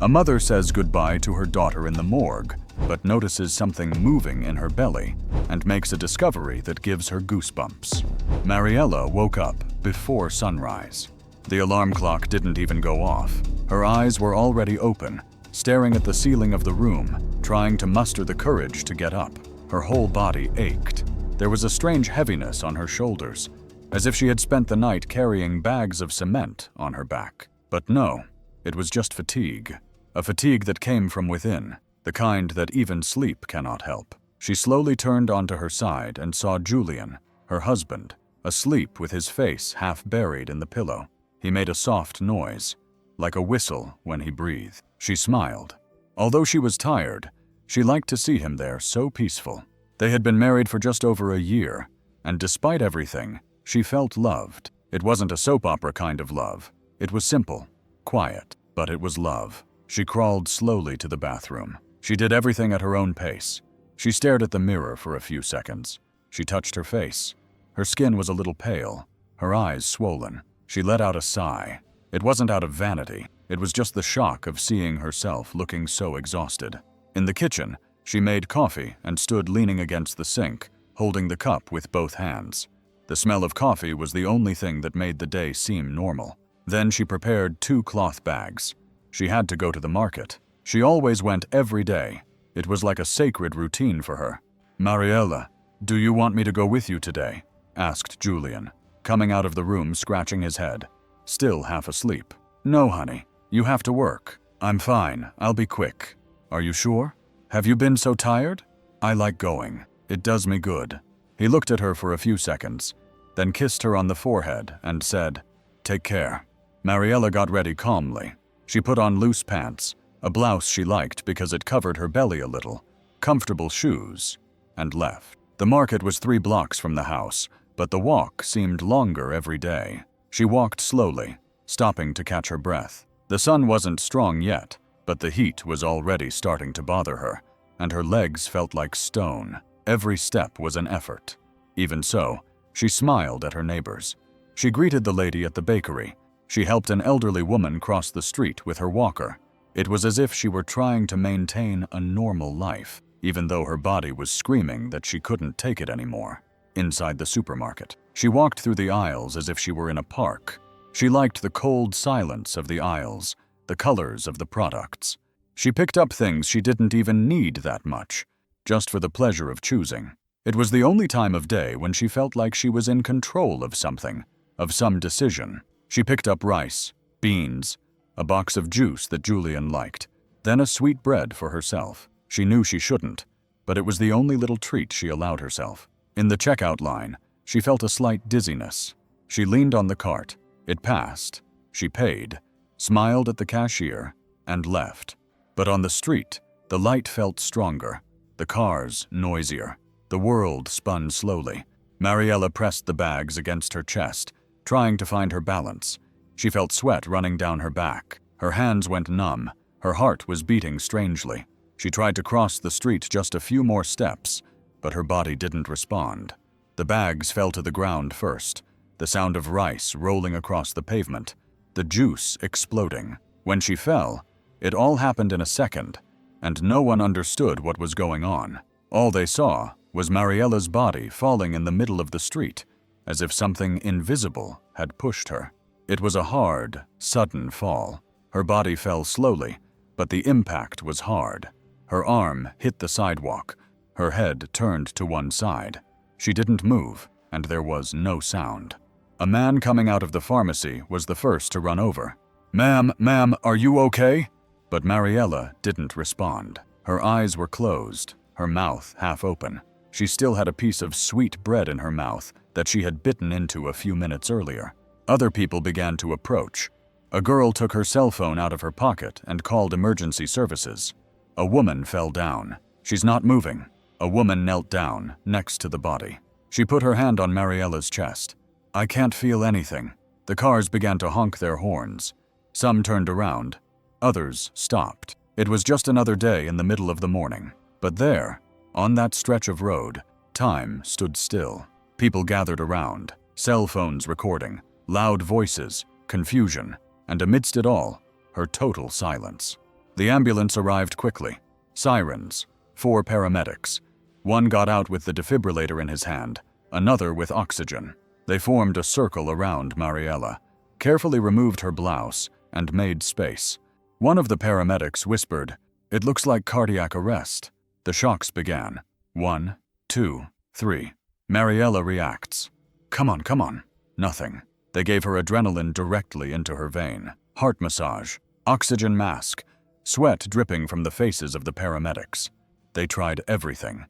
A mother says goodbye to her daughter in the morgue, but notices something moving in her belly and makes a discovery that gives her goosebumps. Mariella woke up before sunrise. The alarm clock didn't even go off. Her eyes were already open, staring at the ceiling of the room, trying to muster the courage to get up. Her whole body ached. There was a strange heaviness on her shoulders, as if she had spent the night carrying bags of cement on her back. But no, it was just fatigue. A fatigue that came from within, the kind that even sleep cannot help. She slowly turned onto her side and saw Julian, her husband, asleep with his face half buried in the pillow. He made a soft noise, like a whistle when he breathed. She smiled. Although she was tired, she liked to see him there so peaceful. They had been married for just over a year, and despite everything, she felt loved. It wasn't a soap opera kind of love. It was simple, quiet, but it was love. She crawled slowly to the bathroom. She did everything at her own pace. She stared at the mirror for a few seconds. She touched her face. Her skin was a little pale, her eyes swollen. She let out a sigh. It wasn't out of vanity. It was just the shock of seeing herself looking so exhausted. In the kitchen, she made coffee and stood leaning against the sink, holding the cup with both hands. The smell of coffee was the only thing that made the day seem normal. Then she prepared 2 cloth bags. She had to go to the market. She always went every day. It was like a sacred routine for her. "Mariella, do you want me to go with you today?" asked Julian, coming out of the room scratching his head, still half asleep. "No, honey. You have to work." "I'm fine. I'll be quick." "Are you sure? Have you been so tired?" "I like going. It does me good." He looked at her for a few seconds, then kissed her on the forehead and said, "Take care." Mariella got ready calmly. She put on loose pants, a blouse she liked because it covered her belly a little, comfortable shoes, and left. The market was 3 blocks from the house, but the walk seemed longer every day. She walked slowly, stopping to catch her breath. The sun wasn't strong yet, but the heat was already starting to bother her, and her legs felt like stone. Every step was an effort. Even so, she smiled at her neighbors. She greeted the lady at the bakery. She helped an elderly woman cross the street with her walker. It was as if she were trying to maintain a normal life, even though her body was screaming that she couldn't take it anymore. Inside the supermarket, she walked through the aisles as if she were in a park. She liked the cold silence of the aisles, the colors of the products. She picked up things she didn't even need that much, just for the pleasure of choosing. It was the only time of day when she felt like she was in control of something, of some decision. She picked up rice, beans, a box of juice that Julian liked, then a sweet bread for herself. She knew she shouldn't, but it was the only little treat she allowed herself. In the checkout line, she felt a slight dizziness. She leaned on the cart. It passed. She paid, smiled at the cashier, and left. But on the street, the light felt stronger, the cars noisier. The world spun slowly. Mariella pressed the bags against her chest, trying to find her balance. She felt sweat running down her back. Her hands went numb. Her heart was beating strangely. She tried to cross the street just a few more steps, but her body didn't respond. The bags fell to the ground first, the sound of rice rolling across the pavement, the juice exploding. When she fell, it all happened in a second, and no one understood what was going on. All they saw was Mariella's body falling in the middle of the street, as if something invisible had pushed her. It was a hard, sudden fall. Her body fell slowly, but the impact was hard. Her arm hit the sidewalk. Her head turned to one side. She didn't move, and there was no sound. A man coming out of the pharmacy was the first to run over. Ma'am, are you okay?" But Mariella didn't respond. Her eyes were closed, her mouth half open. She still had a piece of sweet bread in her mouth that she had bitten into a few minutes earlier. Other people began to approach. A girl took her cell phone out of her pocket and called emergency services. A woman fell down. "She's not moving." A woman knelt down next to the body. She put her hand on Mariella's chest. "I can't feel anything." The cars began to honk their horns. Some turned around. Others stopped. It was just another day in the middle of the morning. But there, on that stretch of road, time stood still. People gathered around, cell phones recording, loud voices, confusion, and amidst it all, her total silence. The ambulance arrived quickly. Sirens. 4 paramedics. One got out with the defibrillator in his hand, another with oxygen. They formed a circle around Mariella, carefully removed her blouse, and made space. One of the paramedics whispered, "It looks like cardiac arrest." The shocks began. 1, 2, 3. Mariella reacts. Come on. Nothing. They gave her adrenaline directly into her vein. Heart massage, oxygen mask, sweat dripping from the faces of the paramedics. They tried everything.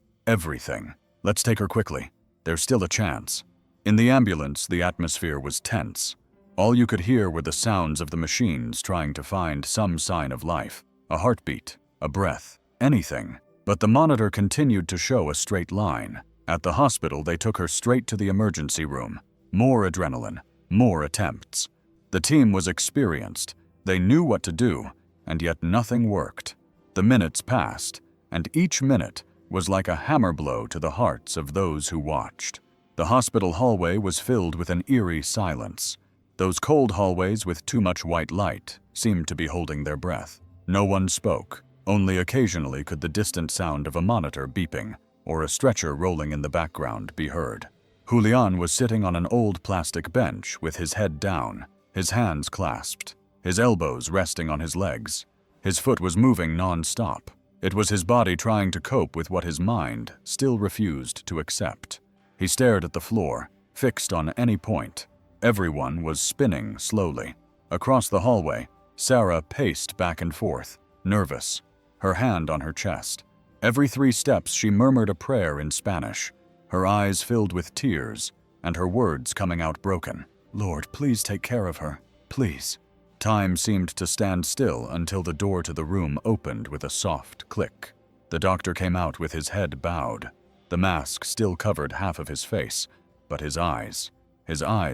Let's take her quickly. There's still a chance. In the ambulance, the atmosphere was tense. All you could hear were the sounds of the machines trying to find some sign of life. A heartbeat, a breath, anything. But the monitor continued to show a straight line. At the hospital, they took her straight to the emergency room. More adrenaline, more attempts. The team was experienced. They knew what to do, and yet nothing worked. The minutes passed, and each minute was like a hammer blow to the hearts of those who watched. The hospital hallway was filled with an eerie silence. Those cold hallways with too much white light seemed to be holding their breath. No one spoke. Only occasionally could the distant sound of a monitor beeping or a stretcher rolling in the background be heard. Julian was sitting on an old plastic bench with his head down, his hands clasped, his elbows resting on his legs. His foot was moving non-stop. It was his body trying to cope with what his mind still refused to accept. He stared at the floor, fixed on any point. Everyone was spinning slowly. Across the hallway, Sarah paced back and forth, nervous, her hand on her chest. Every 3 steps she murmured a prayer in Spanish, her eyes filled with tears and her words coming out broken. "Lord, please take care of her, please." Time seemed to stand still until the door to the room opened with a soft click. The doctor came out with his head bowed. The mask still covered half of his face, but his eyes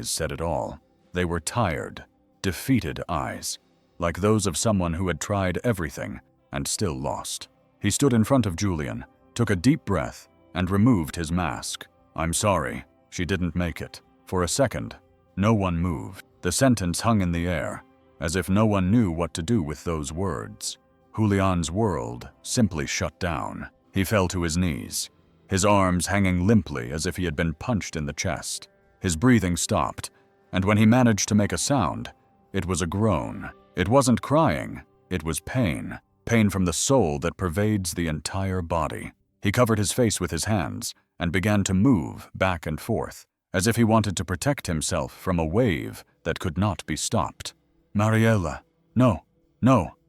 said it all. They were tired, defeated eyes, like those of someone who had tried everything and still lost. He stood in front of Julian, took a deep breath, and removed his mask. "I'm sorry, she didn't make it." For a second, no one moved. The sentence hung in the air, as if no one knew what to do with those words. Julian's world simply shut down. He fell to his knees, his arms hanging limply as if he had been punched in the chest. His breathing stopped, and when he managed to make a sound, it was a groan. It wasn't crying, it was pain. Pain from the soul that pervades the entire body. He covered his face with his hands and began to move back and forth, as if he wanted to protect himself from a wave that could not be stopped. "Mariella, no,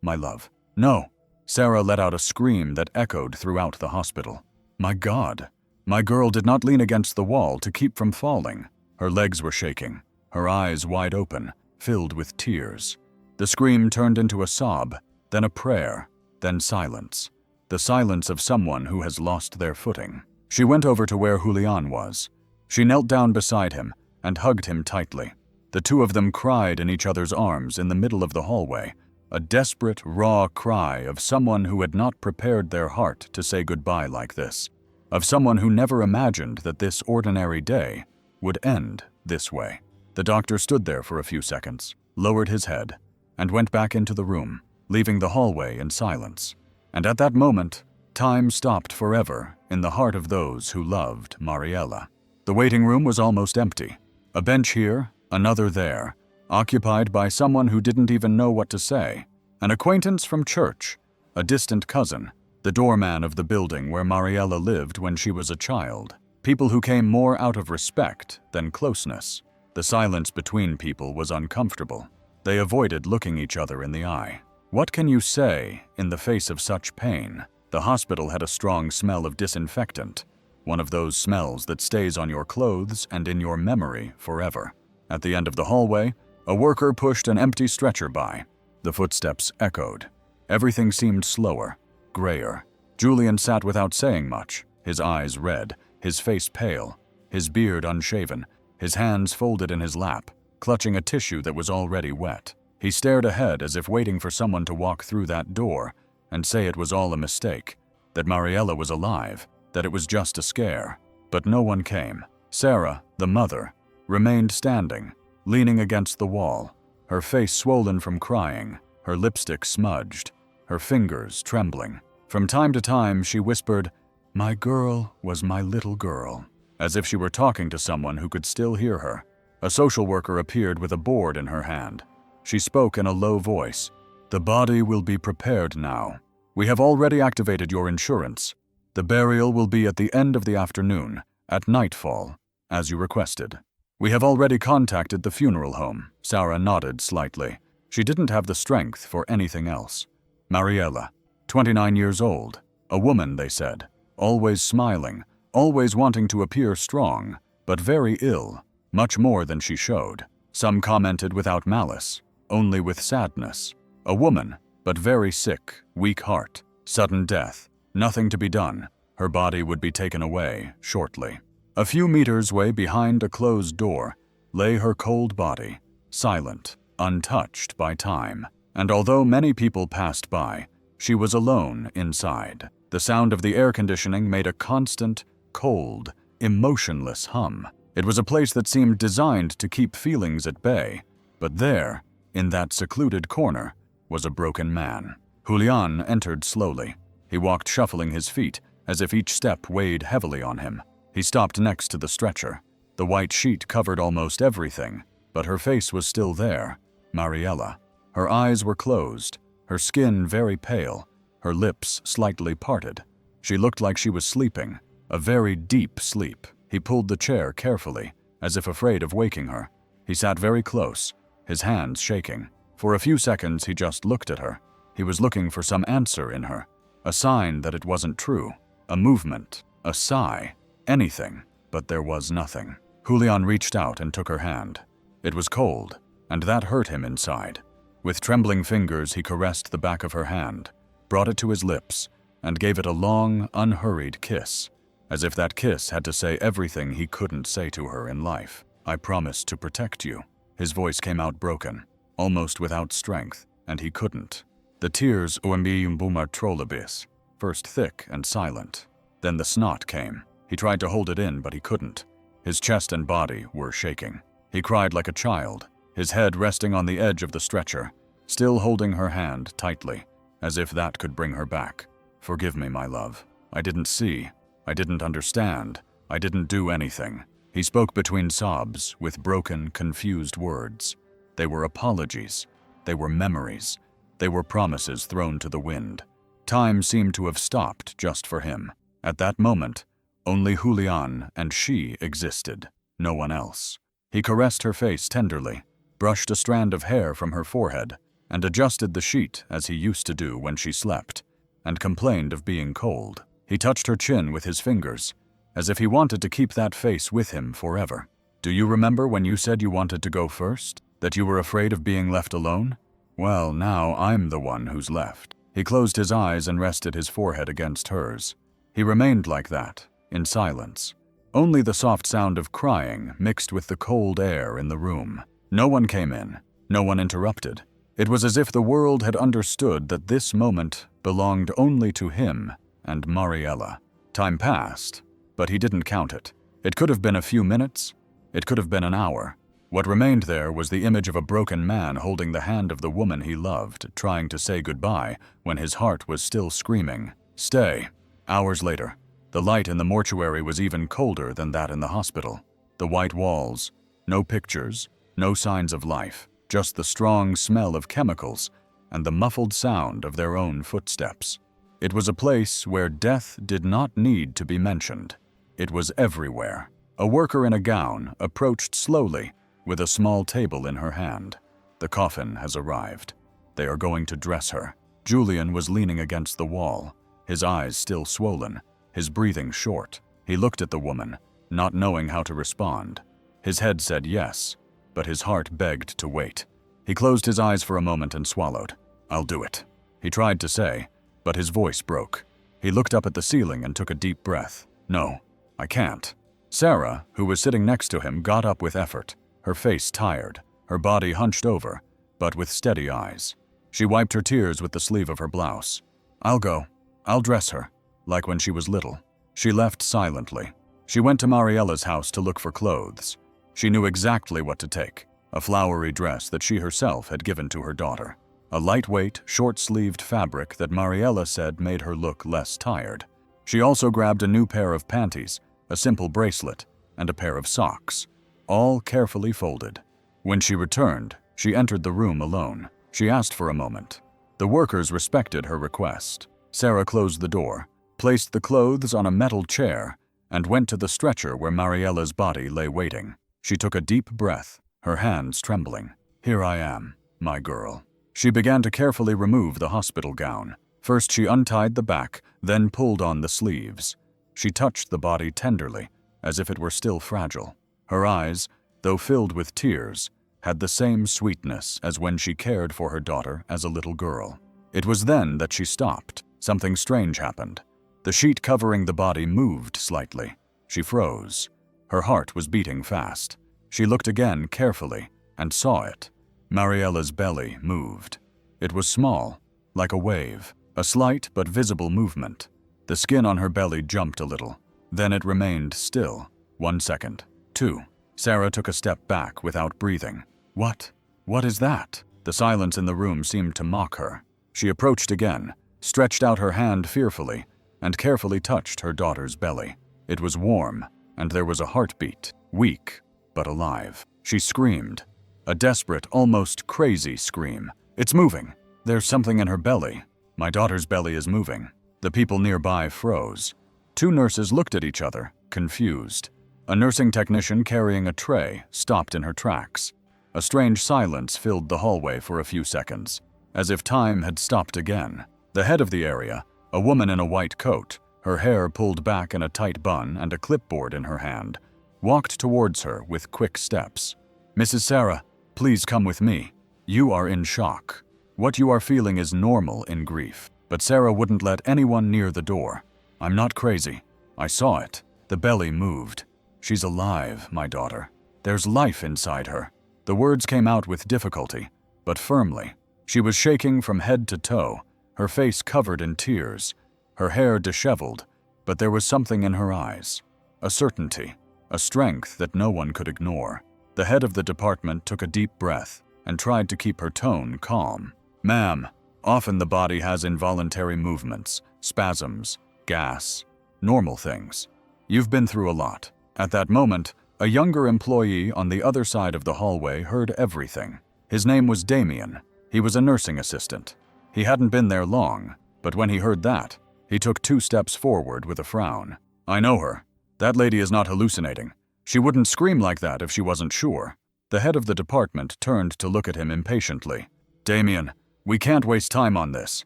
my love, no." Sarah let out a scream that echoed throughout the hospital. My God, my girl did not lean against the wall to keep from falling. Her legs were shaking, her eyes wide open, filled with tears. The scream turned into a sob, then a prayer, then silence. The silence of someone who has lost their footing. She went over to where Julian was. She knelt down beside him and hugged him tightly. The two of them cried in each other's arms in the middle of the hallway, a desperate, raw cry of someone who had not prepared their heart to say goodbye like this, of someone who never imagined that this ordinary day would end this way. The doctor stood there for a few seconds, lowered his head, and went back into the room, leaving the hallway in silence. And at that moment, time stopped forever in the heart of those who loved Mariella. The waiting room was almost empty. A bench here, another there, occupied by someone who didn't even know what to say. An acquaintance from church, a distant cousin, the doorman of the building where Mariella lived when she was a child. People who came more out of respect than closeness. The silence between people was uncomfortable. They avoided looking each other in the eye. What can you say in the face of such pain? The hospital had a strong smell of disinfectant, one of those smells that stays on your clothes and in your memory forever. At the end of the hallway, a worker pushed an empty stretcher by. The footsteps echoed. Everything seemed slower, grayer. Julian sat without saying much, his eyes red, his face pale, his beard unshaven, his hands folded in his lap, clutching a tissue that was already wet. He stared ahead as if waiting for someone to walk through that door and say it was all a mistake, that Mariella was alive, that it was just a scare. But no one came. Sarah, the mother, remained standing, leaning against the wall, her face swollen from crying, her lipstick smudged, her fingers trembling. From time to time, she whispered, "My girl was my little girl," as if she were talking to someone who could still hear her. A social worker appeared with a board in her hand. She spoke in a low voice. "The body will be prepared now. We have already activated your insurance. The burial will be at the end of the afternoon, at nightfall, as you requested. We have already contacted the funeral home." Sarah nodded slightly. She didn't have the strength for anything else. Mariella, 29 years old, a woman, they said, always smiling, always wanting to appear strong, but very ill, much more than she showed. Some commented without malice, only with sadness. A woman, but very sick, weak heart, sudden death, nothing to be done. Her body would be taken away shortly. A few meters away behind a closed door lay her cold body, silent, untouched by time. And although many people passed by, she was alone inside. The sound of the air conditioning made a constant, cold, emotionless hum. It was a place that seemed designed to keep feelings at bay. But there, in that secluded corner, was a broken man. Julian entered slowly. He walked shuffling his feet, as if each step weighed heavily on him. He stopped next to the stretcher. The white sheet covered almost everything, but her face was still there, Mariella. Her eyes were closed, her skin very pale, her lips slightly parted. She looked like she was sleeping, a very deep sleep. He pulled the chair carefully, as if afraid of waking her. He sat very close, his hands shaking. For a few seconds he just looked at her. He was looking for some answer in her, a sign that it wasn't true, a movement, a sigh, anything, but there was nothing. Julian reached out and took her hand. It was cold, and that hurt him inside. With trembling fingers, he caressed the back of her hand, brought it to his lips, and gave it a long, unhurried kiss, as if that kiss had to say everything he couldn't say to her in life. "I promised to protect you." His voice came out broken, almost without strength, and he couldn't. The tears trolabis, first thick and silent. Then the snot came. He tried to hold it in, but he couldn't. His chest and body were shaking. He cried like a child, his head resting on the edge of the stretcher, still holding her hand tightly, as if that could bring her back. "Forgive me, my love. I didn't see. I didn't understand. I didn't do anything." He spoke between sobs, with broken, confused words. They were apologies. They were memories. They were promises thrown to the wind. Time seemed to have stopped just for him. At that moment, only Julian and she existed, no one else. He caressed her face tenderly, brushed a strand of hair from her forehead, and adjusted the sheet as he used to do when she slept, and complained of being cold. He touched her chin with his fingers, as if he wanted to keep that face with him forever. "Do you remember when you said you wanted to go first? That you were afraid of being left alone? Well, now I'm the one who's left." He closed his eyes and rested his forehead against hers. He remained like that, in silence. Only the soft sound of crying mixed with the cold air in the room. No one came in. No one interrupted. It was as if the world had understood that this moment belonged only to him and Mariella. Time passed, but he didn't count it. It could have been a few minutes. It could have been an hour. What remained there was the image of a broken man holding the hand of the woman he loved, trying to say goodbye when his heart was still screaming, "Stay." Hours later, the light in the mortuary was even colder than that in the hospital. The white walls, no pictures, no signs of life, just the strong smell of chemicals and the muffled sound of their own footsteps. It was a place where death did not need to be mentioned. It was everywhere. A worker in a gown approached slowly with a small table in her hand. "The coffin has arrived. They are going to dress her." Julian was leaning against the wall, his eyes still swollen, his breathing short. He looked at the woman, not knowing how to respond. His head said yes, but his heart begged to wait. He closed his eyes for a moment and swallowed. "I'll do it," he tried to say, but his voice broke. He looked up at the ceiling and took a deep breath. "No, I can't." Sarah, who was sitting next to him, got up with effort, her face tired, her body hunched over, but with steady eyes. She wiped her tears with the sleeve of her blouse. "I'll go. I'll dress her, like when she was little." She left silently. She went to Mariella's house to look for clothes. She knew exactly what to take, a flowery dress that she herself had given to her daughter. a lightweight, short-sleeved fabric that Mariella said made her look less tired. She also grabbed a new pair of panties, a simple bracelet, and a pair of socks, all carefully folded. When she returned, she entered the room alone. She asked for a moment. The workers respected her request. Sarah closed the door, placed the clothes on a metal chair, and went to the stretcher where Mariella's body lay waiting. She took a deep breath, her hands trembling. "Here I am, my girl." She began to carefully remove the hospital gown. First she untied the back, then pulled on the sleeves. She touched the body tenderly, as if it were still fragile. Her eyes, though filled with tears, had the same sweetness as when she cared for her daughter as a little girl. It was then that she stopped. Something strange happened. The sheet covering the body moved slightly. She froze. Her heart was beating fast. She looked again carefully and saw it. Mariella's belly moved. It was small, like a wave, a slight but visible movement. The skin on her belly jumped a little. Then it remained still. 1 second. 2. Sarah took a step back without breathing. What? What is that? The silence in the room seemed to mock her. She approached again, stretched out her hand fearfully, and carefully touched her daughter's belly. It was warm, and there was a heartbeat, weak but alive. She screamed, a desperate, almost crazy scream. "It's moving! There's something in her belly. My daughter's belly is moving." The people nearby froze. 2 nurses looked at each other, confused. A nursing technician carrying a tray stopped in her tracks. A strange silence filled the hallway for a few seconds, as if time had stopped again. The head of the area, a woman in a white coat, her hair pulled back in a tight bun and a clipboard in her hand, walked towards her with quick steps. "Mrs. Sarah, please come with me. You are in shock. What you are feeling is normal in grief." But Sarah wouldn't let anyone near the door. "I'm not crazy. I saw it. The belly moved. She's alive, my daughter. There's life inside her." The words came out with difficulty, but firmly. She was shaking from head to toe, her face covered in tears, her hair disheveled, but there was something in her eyes. A certainty, a strength that no one could ignore. The head of the department took a deep breath and tried to keep her tone calm. "Ma'am, often the body has involuntary movements, spasms, gas, normal things. You've been through a lot." At that moment, a younger employee on the other side of the hallway heard everything. His name was Damien. He was a nursing assistant. He hadn't been there long, but when he heard that, he took 2 steps forward with a frown. "I know her. That lady is not hallucinating. She wouldn't scream like that if she wasn't sure." The head of the department turned to look at him impatiently. "Damien, we can't waste time on this.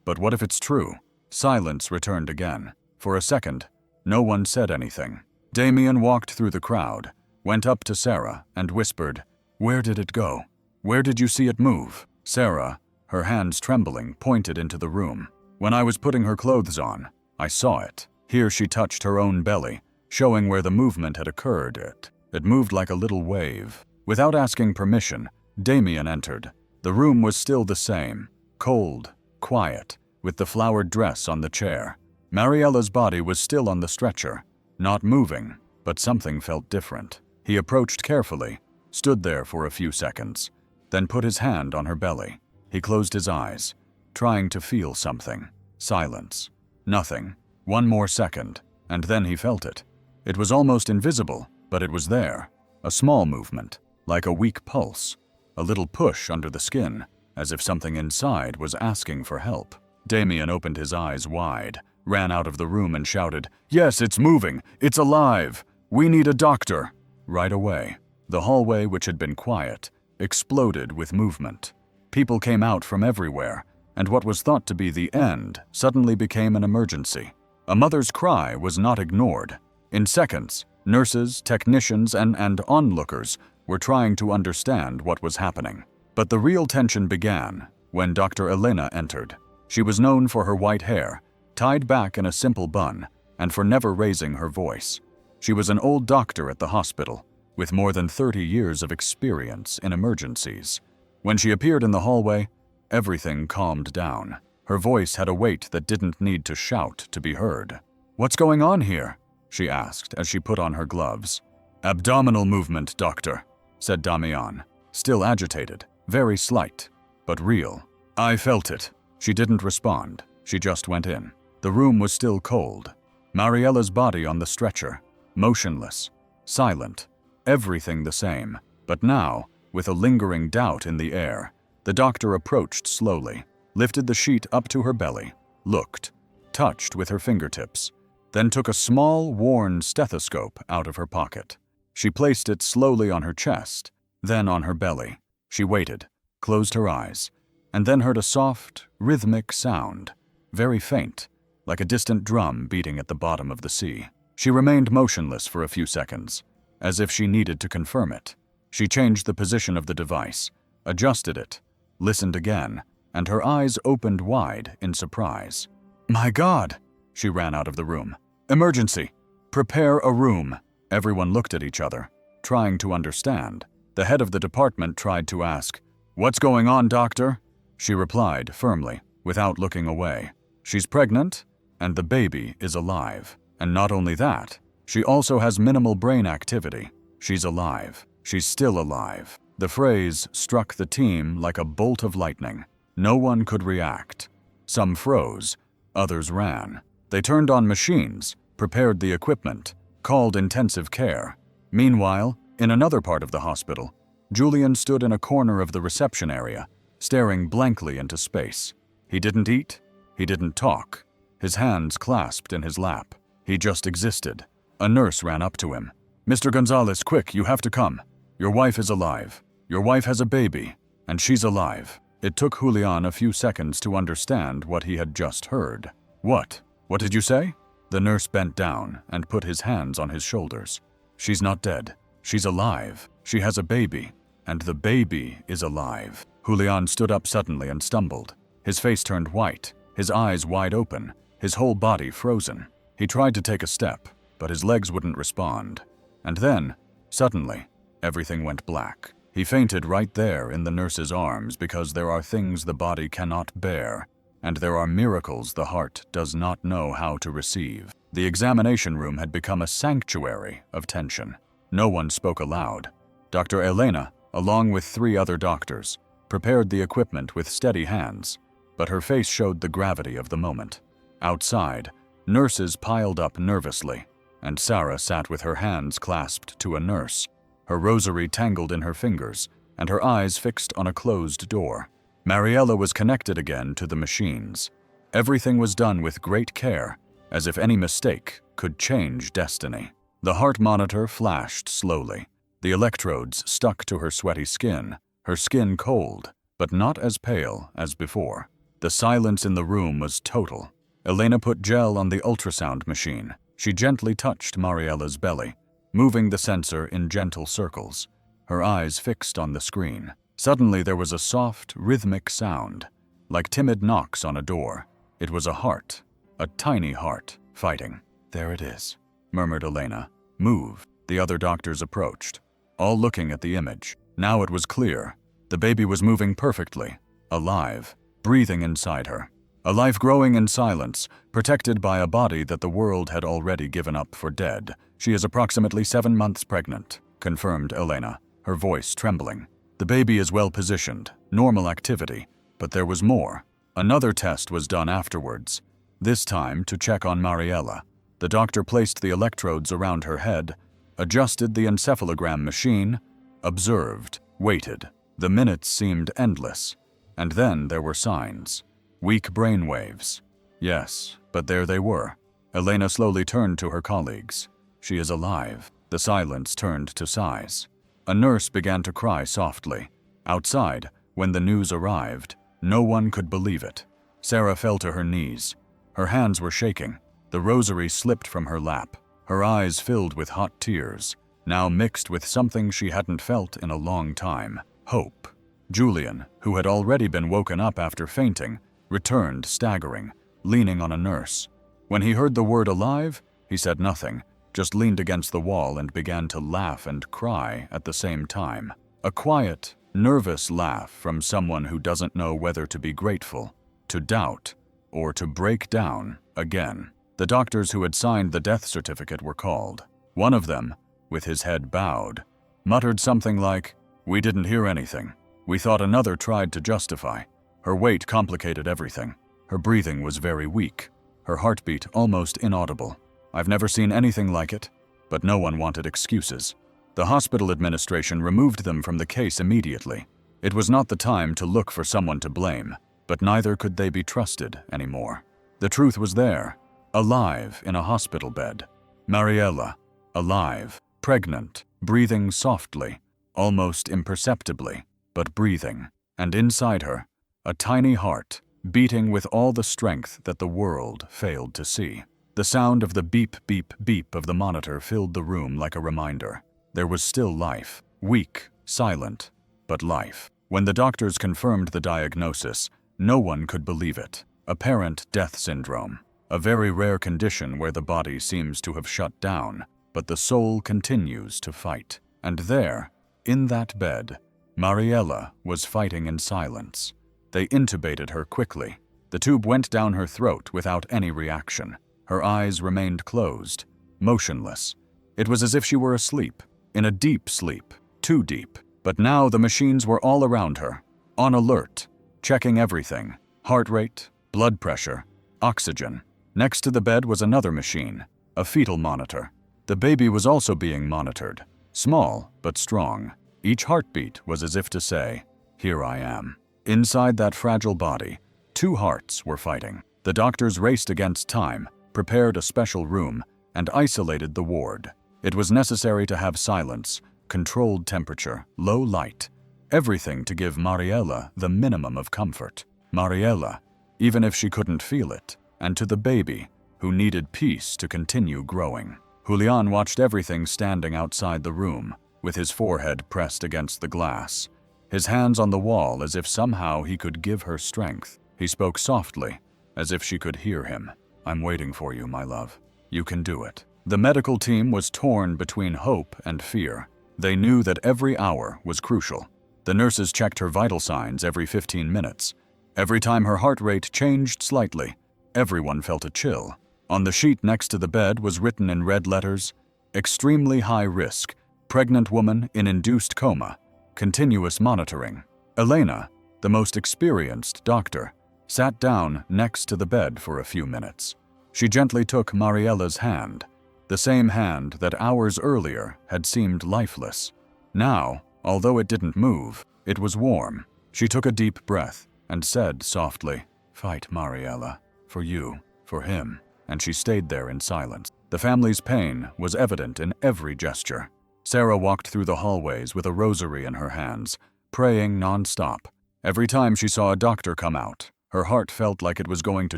But what if it's true?" Silence returned again. For a second, no one said anything. Damien walked through the crowd, went up to Sarah, and whispered, "Where did it go? Where did you see it move?" Sarah, her hands trembling, pointed into the room. "When I was putting her clothes on, I saw it." Here she touched her own belly, showing where the movement had occurred. It moved like a little wave. Without asking permission, Damien entered. The room was still the same, cold, quiet, with the flowered dress on the chair. Mariella's body was still on the stretcher, not moving, but something felt different. He approached carefully, stood there for a few seconds, then put his hand on her belly. He closed his eyes, trying to feel something. Silence. Nothing. 1 more second, and then he felt it. It was almost invisible, but it was there. A small movement, like a weak pulse. A little push under the skin, as if something inside was asking for help. Damien opened his eyes wide, ran out of the room and shouted, "Yes, it's moving! It's alive! We need a doctor!" Right away, the hallway, which had been quiet, exploded with movement. People came out from everywhere, and what was thought to be the end suddenly became an emergency. A mother's cry was not ignored. In seconds, nurses, technicians, and onlookers were trying to understand what was happening. But the real tension began when Dr. Elena entered. She was known for her white hair, tied back in a simple bun, and for never raising her voice. She was an old doctor at the hospital, with more than 30 years of experience in emergencies. When she appeared in the hallway, everything calmed down. Her voice had a weight that didn't need to shout to be heard. "What's going on here?" she asked as she put on her gloves. "Abdominal movement, doctor," said Damian, still agitated, very slight, but real. I felt it. She didn't respond. She just went in. The room was still cold. Mariella's body on the stretcher, motionless, silent, everything the same. But now, with a lingering doubt in the air, the doctor approached slowly, lifted the sheet up to her belly, looked, touched with her fingertips, then took a small, worn stethoscope out of her pocket. She placed it slowly on her chest, then on her belly. She waited, closed her eyes, and then heard a soft, rhythmic sound, very faint, like a distant drum beating at the bottom of the sea. She remained motionless for a few seconds, as if she needed to confirm it. She changed the position of the device, adjusted it, listened again, and her eyes opened wide in surprise. "My God!" She ran out of the room. "Emergency! Prepare a room!" Everyone looked at each other, trying to understand. The head of the department tried to ask, "What's going on, doctor?" She replied firmly, without looking away. "She's pregnant, and the baby is alive. And not only that, she also has minimal brain activity. She's alive. She's still alive." The phrase struck the team like a bolt of lightning. No one could react. Some froze, others ran. They turned on machines, prepared the equipment, called intensive care. Meanwhile, in another part of the hospital, Julian stood in a corner of the reception area, staring blankly into space. He didn't eat, he didn't talk, his hands clasped in his lap. He just existed. A nurse ran up to him. "Mr. Gonzalez, quick, you have to come. Your wife is alive. Your wife has a baby, and she's alive." It took Julian a few seconds to understand what he had just heard. "What? What did you say?" The nurse bent down and put his hands on his shoulders. "She's not dead. She's alive. She has a baby, and the baby is alive." Julian stood up suddenly and stumbled. His face turned white, his eyes wide open, his whole body frozen. He tried to take a step, but his legs wouldn't respond. And then, suddenly, everything went black. He fainted right there in the nurse's arms because there are things the body cannot bear, and there are miracles the heart does not know how to receive. The examination room had become a sanctuary of tension. No one spoke aloud. Dr. Elena, along with 3 other doctors, prepared the equipment with steady hands, but her face showed the gravity of the moment. Outside, nurses piled up nervously, and Sarah sat with her hands clasped to a nurse, her rosary tangled in her fingers, and her eyes fixed on a closed door. Mariella was connected again to the machines. Everything was done with great care, as if any mistake could change destiny. The heart monitor flashed slowly. The electrodes stuck to her sweaty skin, her skin cold, but not as pale as before. The silence in the room was total. Elena put gel on the ultrasound machine. She gently touched Mariella's belly, moving the sensor in gentle circles, her eyes fixed on the screen. Suddenly there was a soft, rhythmic sound, like timid knocks on a door. It was a heart, a tiny heart, fighting. "There it is," murmured Elena. "Move." The other doctors approached, all looking at the image. Now it was clear. The baby was moving perfectly, alive, breathing inside her. A life growing in silence, protected by a body that the world had already given up for dead. "She is approximately 7 months pregnant," confirmed Elena, her voice trembling. "The baby is well positioned, normal activity, but there was more. Another test was done afterwards, this time to check on Mariella. The doctor placed the electrodes around her head, adjusted the encephalogram machine, observed, waited. The minutes seemed endless, and then there were signs. Weak brain waves. Yes, but there they were. Elena slowly turned to her colleagues. "She is alive." The silence turned to sighs. A nurse began to cry softly. Outside, when the news arrived, no one could believe it. Sarah fell to her knees. Her hands were shaking. The rosary slipped from her lap. Her eyes filled with hot tears, now mixed with something she hadn't felt in a long time. Hope. Julian, who had already been woken up after fainting, returned staggering, leaning on a nurse. When he heard the word alive, he said nothing, just leaned against the wall and began to laugh and cry at the same time. A quiet, nervous laugh from someone who doesn't know whether to be grateful, to doubt, or to break down again. The doctors who had signed the death certificate were called. One of them, with his head bowed, muttered something like, "We didn't hear anything. We thought," another tried to justify. Her weight complicated everything. Her breathing was very weak. Her heartbeat almost inaudible. I've never seen anything like it, but no one wanted excuses. The hospital administration removed them from the case immediately. It was not the time to look for someone to blame, but neither could they be trusted anymore. The truth was there, alive in a hospital bed. Mariella, alive, pregnant, breathing softly, almost imperceptibly, but breathing. And inside her, a tiny heart, beating with all the strength that the world failed to see. The sound of the beep, beep, beep of the monitor filled the room like a reminder. There was still life, weak, silent, but life. When the doctors confirmed the diagnosis, no one could believe it. Apparent death syndrome, a very rare condition where the body seems to have shut down, but the soul continues to fight. And there, in that bed, Mariella was fighting in silence. They intubated her quickly. The tube went down her throat without any reaction. Her eyes remained closed, motionless. It was as if she were asleep, in a deep sleep, too deep. But now the machines were all around her, on alert, checking everything: heart rate, blood pressure, oxygen. Next to the bed was another machine, a fetal monitor. The baby was also being monitored, small but strong. Each heartbeat was as if to say, "Here I am." Inside that fragile body, two hearts were fighting. The doctors raced against time, prepared a special room, and isolated the ward. It was necessary to have silence, controlled temperature, low light, everything to give Mariella the minimum of comfort. Mariella, even if she couldn't feel it, and to the baby, who needed peace to continue growing. Julian watched everything standing outside the room, with his forehead pressed against the glass, his hands on the wall as if somehow he could give her strength. He spoke softly, as if she could hear him. "I'm waiting for you, my love. You can do it." The medical team was torn between hope and fear. They knew that every hour was crucial. The nurses checked her vital signs every 15 minutes. Every time her heart rate changed slightly, everyone felt a chill. On the sheet next to the bed was written in red letters, "Extremely high risk, pregnant woman in induced coma, continuous monitoring." Elena, the most experienced doctor, sat down next to the bed for a few minutes. She gently took Mariella's hand, the same hand that hours earlier had seemed lifeless. Now, although it didn't move, it was warm. She took a deep breath and said softly, "Fight, Mariella, for you, for him." And she stayed there in silence. The family's pain was evident in every gesture. Sarah walked through the hallways with a rosary in her hands, praying non-stop. Every time she saw a doctor come out, her heart felt like it was going to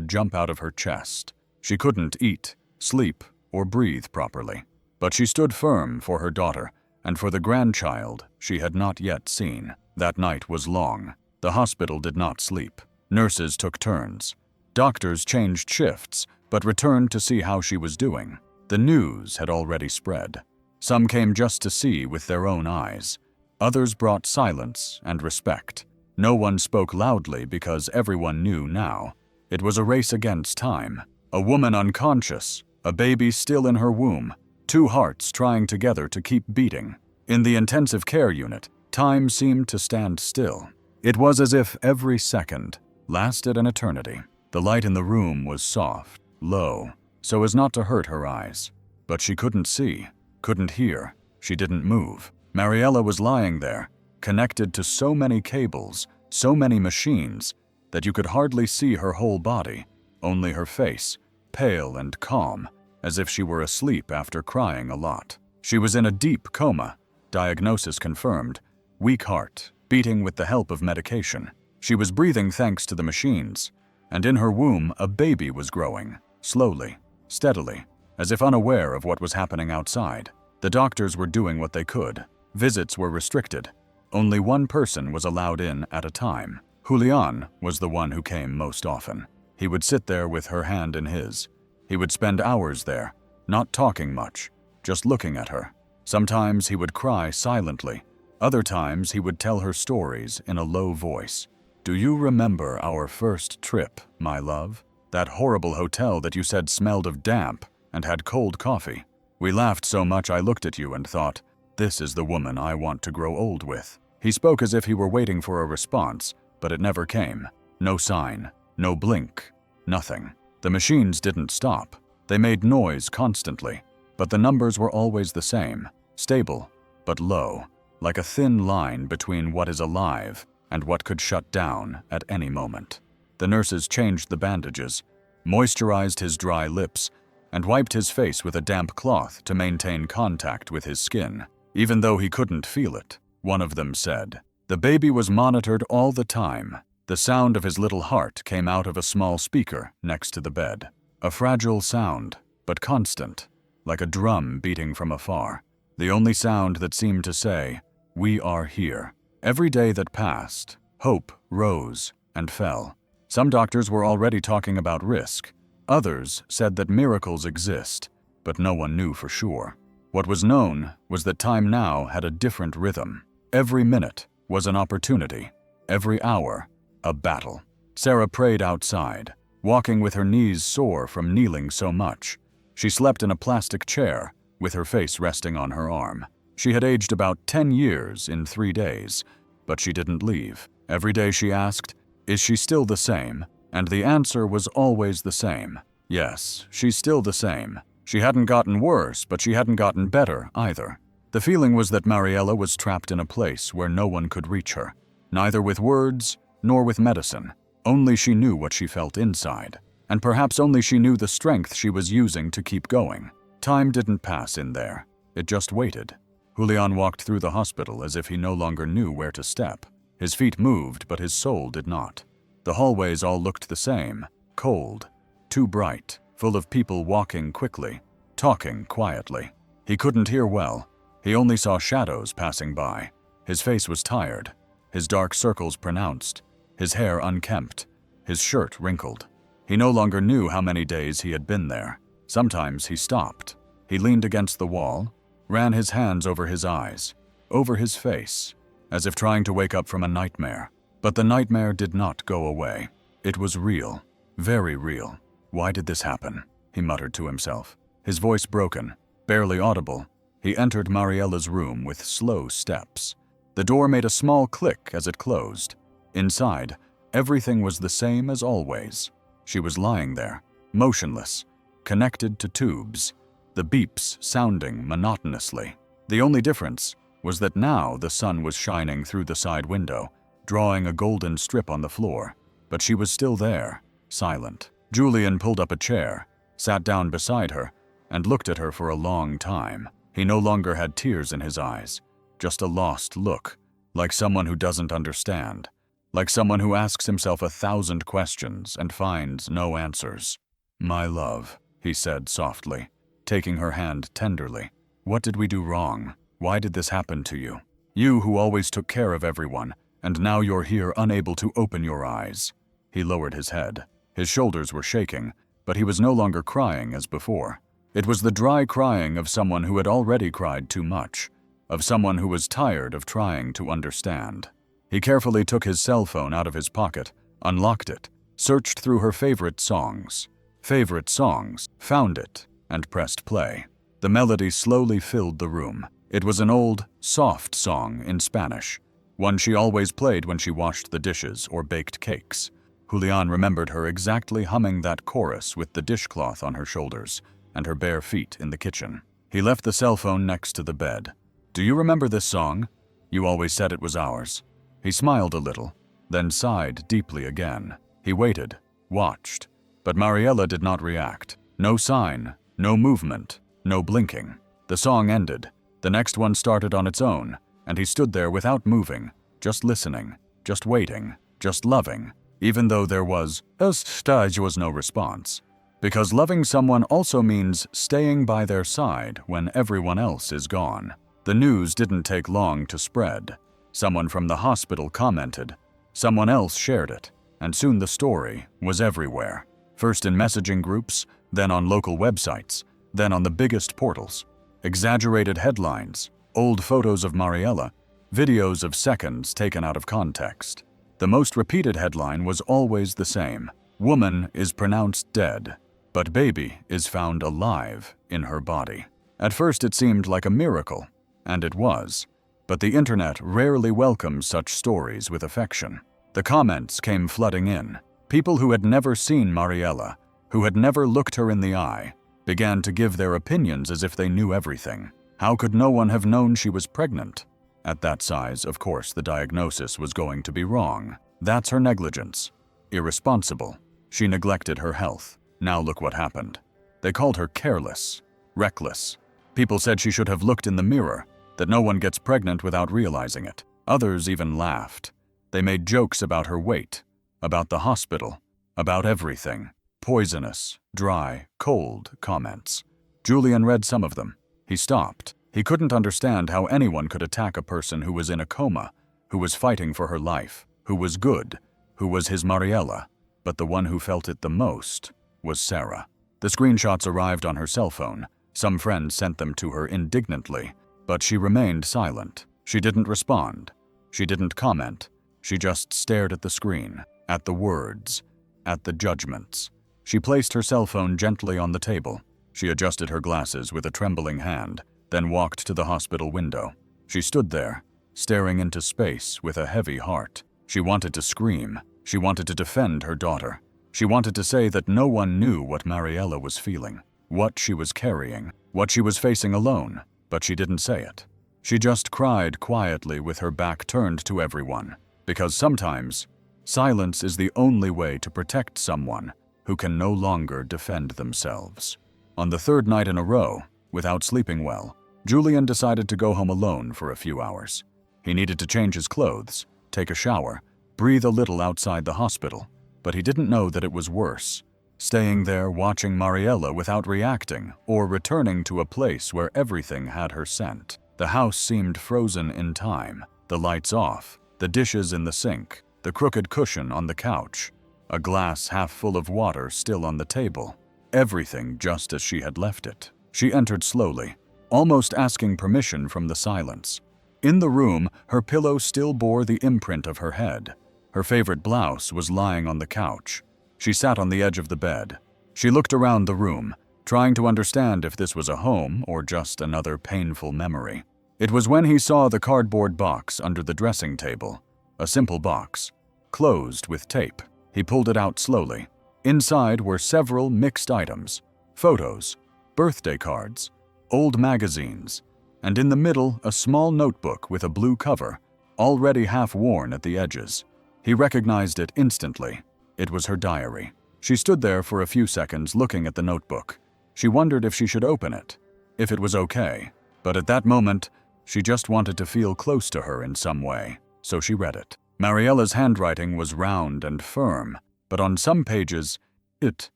jump out of her chest. She couldn't eat, sleep, or breathe properly. But she stood firm for her daughter and for the grandchild she had not yet seen. That night was long. The hospital did not sleep. Nurses took turns. Doctors changed shifts, but returned to see how she was doing. The news had already spread. Some came just to see with their own eyes. Others brought silence and respect. No one spoke loudly because everyone knew now. It was a race against time. A woman unconscious, a baby still in her womb, two hearts trying together to keep beating. In the intensive care unit, time seemed to stand still. It was as if every second lasted an eternity. The light in the room was soft, low, so as not to hurt her eyes. But she couldn't see, couldn't hear. She didn't move. Mariella was lying there, connected to so many cables, so many machines, that you could hardly see her whole body, only her face, pale and calm, as if she were asleep after crying a lot. She was in a deep coma, diagnosis confirmed, weak heart, beating with the help of medication. She was breathing thanks to the machines, and in her womb a baby was growing, slowly, steadily, as if unaware of what was happening outside. The doctors were doing what they could. Visits were restricted. Only one person was allowed in at a time. Julian was the one who came most often. He would sit there with her hand in his. He would spend hours there, not talking much, just looking at her. Sometimes he would cry silently. Other times he would tell her stories in a low voice. "Do you remember our first trip, my love? That horrible hotel that you said smelled of damp and had cold coffee. We laughed so much I looked at you and thought, this is the woman I want to grow old with." He spoke as if he were waiting for a response, but it never came. No sign, no blink, nothing. The machines didn't stop. They made noise constantly, but the numbers were always the same, stable, but low, like a thin line between what is alive and what could shut down at any moment. The nurses changed the bandages, moisturized his dry lips, and wiped his face with a damp cloth to maintain contact with his skin, even though he couldn't feel it. One of them said, "The baby was monitored all the time. The sound of his little heart came out of a small speaker next to the bed. A fragile sound, but constant, like a drum beating from afar. The only sound that seemed to say, 'We are here.' Every day that passed, hope rose and fell. Some doctors were already talking about risk. Others said that miracles exist, but no one knew for sure. What was known was that time now had a different rhythm. Every minute was an opportunity. Every hour, a battle. Sarah prayed outside, walking with her knees sore from kneeling so much. She slept in a plastic chair, with her face resting on her arm. She had aged about 10 years in 3 days, but she didn't leave. Every day she asked, "Is she still the same?" And the answer was always the same. Yes, she's still the same. She hadn't gotten worse, but she hadn't gotten better either. The feeling was that Mariella was trapped in a place where no one could reach her, neither with words nor with medicine. Only she knew what she felt inside, and perhaps only she knew the strength she was using to keep going. Time didn't pass in there. It just waited. Julian walked through the hospital as if he no longer knew where to step. His feet moved, but his soul did not. The hallways all looked the same, cold, too bright, full of people walking quickly, talking quietly. He couldn't hear well. He only saw shadows passing by. His face was tired, his dark circles pronounced, his hair unkempt, his shirt wrinkled. He no longer knew how many days he had been there. Sometimes he stopped. He leaned against the wall, ran his hands over his eyes, over his face, as if trying to wake up from a nightmare. But the nightmare did not go away. It was real, very real. Why did this happen? He muttered to himself, his voice broken, barely audible. He entered Mariella's room with slow steps. The door made a small click as it closed. Inside, everything was the same as always. She was lying there, motionless, connected to tubes, the beeps sounding monotonously. The only difference was that now the sun was shining through the side window, drawing a golden strip on the floor, but she was still there, silent. Julian pulled up a chair, sat down beside her, and looked at her for a long time. He no longer had tears in his eyes, just a lost look, like someone who doesn't understand, like someone who asks himself 1,000 questions and finds no answers. "My love," he said softly, taking her hand tenderly. "What did we do wrong? Why did this happen to you? You who always took care of everyone, and now you're here unable to open your eyes." He lowered his head. His shoulders were shaking, but he was no longer crying as before. It was the dry crying of someone who had already cried too much, of someone who was tired of trying to understand. He carefully took his cell phone out of his pocket, unlocked it, searched through her favorite songs, found it, and pressed play. The melody slowly filled the room. It was an old, soft song in Spanish, one she always played when she washed the dishes or baked cakes. Julian remembered her exactly humming that chorus with the dishcloth on her shoulders and her bare feet in the kitchen. He left the cell phone next to the bed. "Do you remember this song? You always said it was ours." He smiled a little, then sighed deeply again. He waited, watched, but Mariella did not react. No sign, no movement, no blinking. The song ended. The next one started on its own, and he stood there without moving, just listening, just waiting, just loving, even though there was no response. Because loving someone also means staying by their side when everyone else is gone. The news didn't take long to spread. Someone from the hospital commented, someone else shared it, and soon the story was everywhere. First in messaging groups, then on local websites, then on the biggest portals. Exaggerated headlines, old photos of Mariella, videos of seconds taken out of context. The most repeated headline was always the same. Woman is pronounced dead, but baby is found alive in her body. At first it seemed like a miracle, and it was, but the internet rarely welcomes such stories with affection. The comments came flooding in. People who had never seen Mariella, who had never looked her in the eye, began to give their opinions as if they knew everything. How could no one have known she was pregnant? At that size, of course, the diagnosis was going to be wrong. That's her negligence. Irresponsible. She neglected her health. Now look what happened. They called her careless, reckless. People said she should have looked in the mirror, that no one gets pregnant without realizing it. Others even laughed. They made jokes about her weight, about the hospital, about everything. Poisonous, dry, cold comments. Julian read some of them. He stopped. He couldn't understand how anyone could attack a person who was in a coma, who was fighting for her life, who was good, who was his Mariella. But the one who felt it the most was Sarah. The screenshots arrived on her cell phone. Some friends sent them to her indignantly, but she remained silent. She didn't respond. She didn't comment. She just stared at the screen, at the words, at the judgments. She placed her cell phone gently on the table. She adjusted her glasses with a trembling hand, then walked to the hospital window. She stood there, staring into space with a heavy heart. She wanted to scream. She wanted to defend her daughter. She wanted to say that no one knew what Mariella was feeling, what she was carrying, what she was facing alone, but she didn't say it. She just cried quietly with her back turned to everyone, because sometimes silence is the only way to protect someone who can no longer defend themselves. On the third night in a row, without sleeping well, Julian decided to go home alone for a few hours. He needed to change his clothes, take a shower, breathe a little outside the hospital, but he didn't know that it was worse. Staying there watching Mariella without reacting or returning to a place where everything had her scent. The house seemed frozen in time, the lights off, the dishes in the sink, the crooked cushion on the couch, a glass half full of water still on the table. Everything just as she had left it. She entered slowly, almost asking permission from the silence. In the room, her pillow still bore the imprint of her head. Her favorite blouse was lying on the couch. She sat on the edge of the bed. She looked around the room, trying to understand if this was a home or just another painful memory. It was when he saw the cardboard box under the dressing table, a simple box, closed with tape. He pulled it out slowly. Inside were several mixed items, photos, birthday cards, old magazines, and in the middle a small notebook with a blue cover, already half worn at the edges. He recognized it instantly. It was her diary. She stood there for a few seconds looking at the notebook. She wondered if she should open it, if it was okay, but at that moment, she just wanted to feel close to her in some way, so she read it. Mariella's handwriting was round and firm, but on some pages, it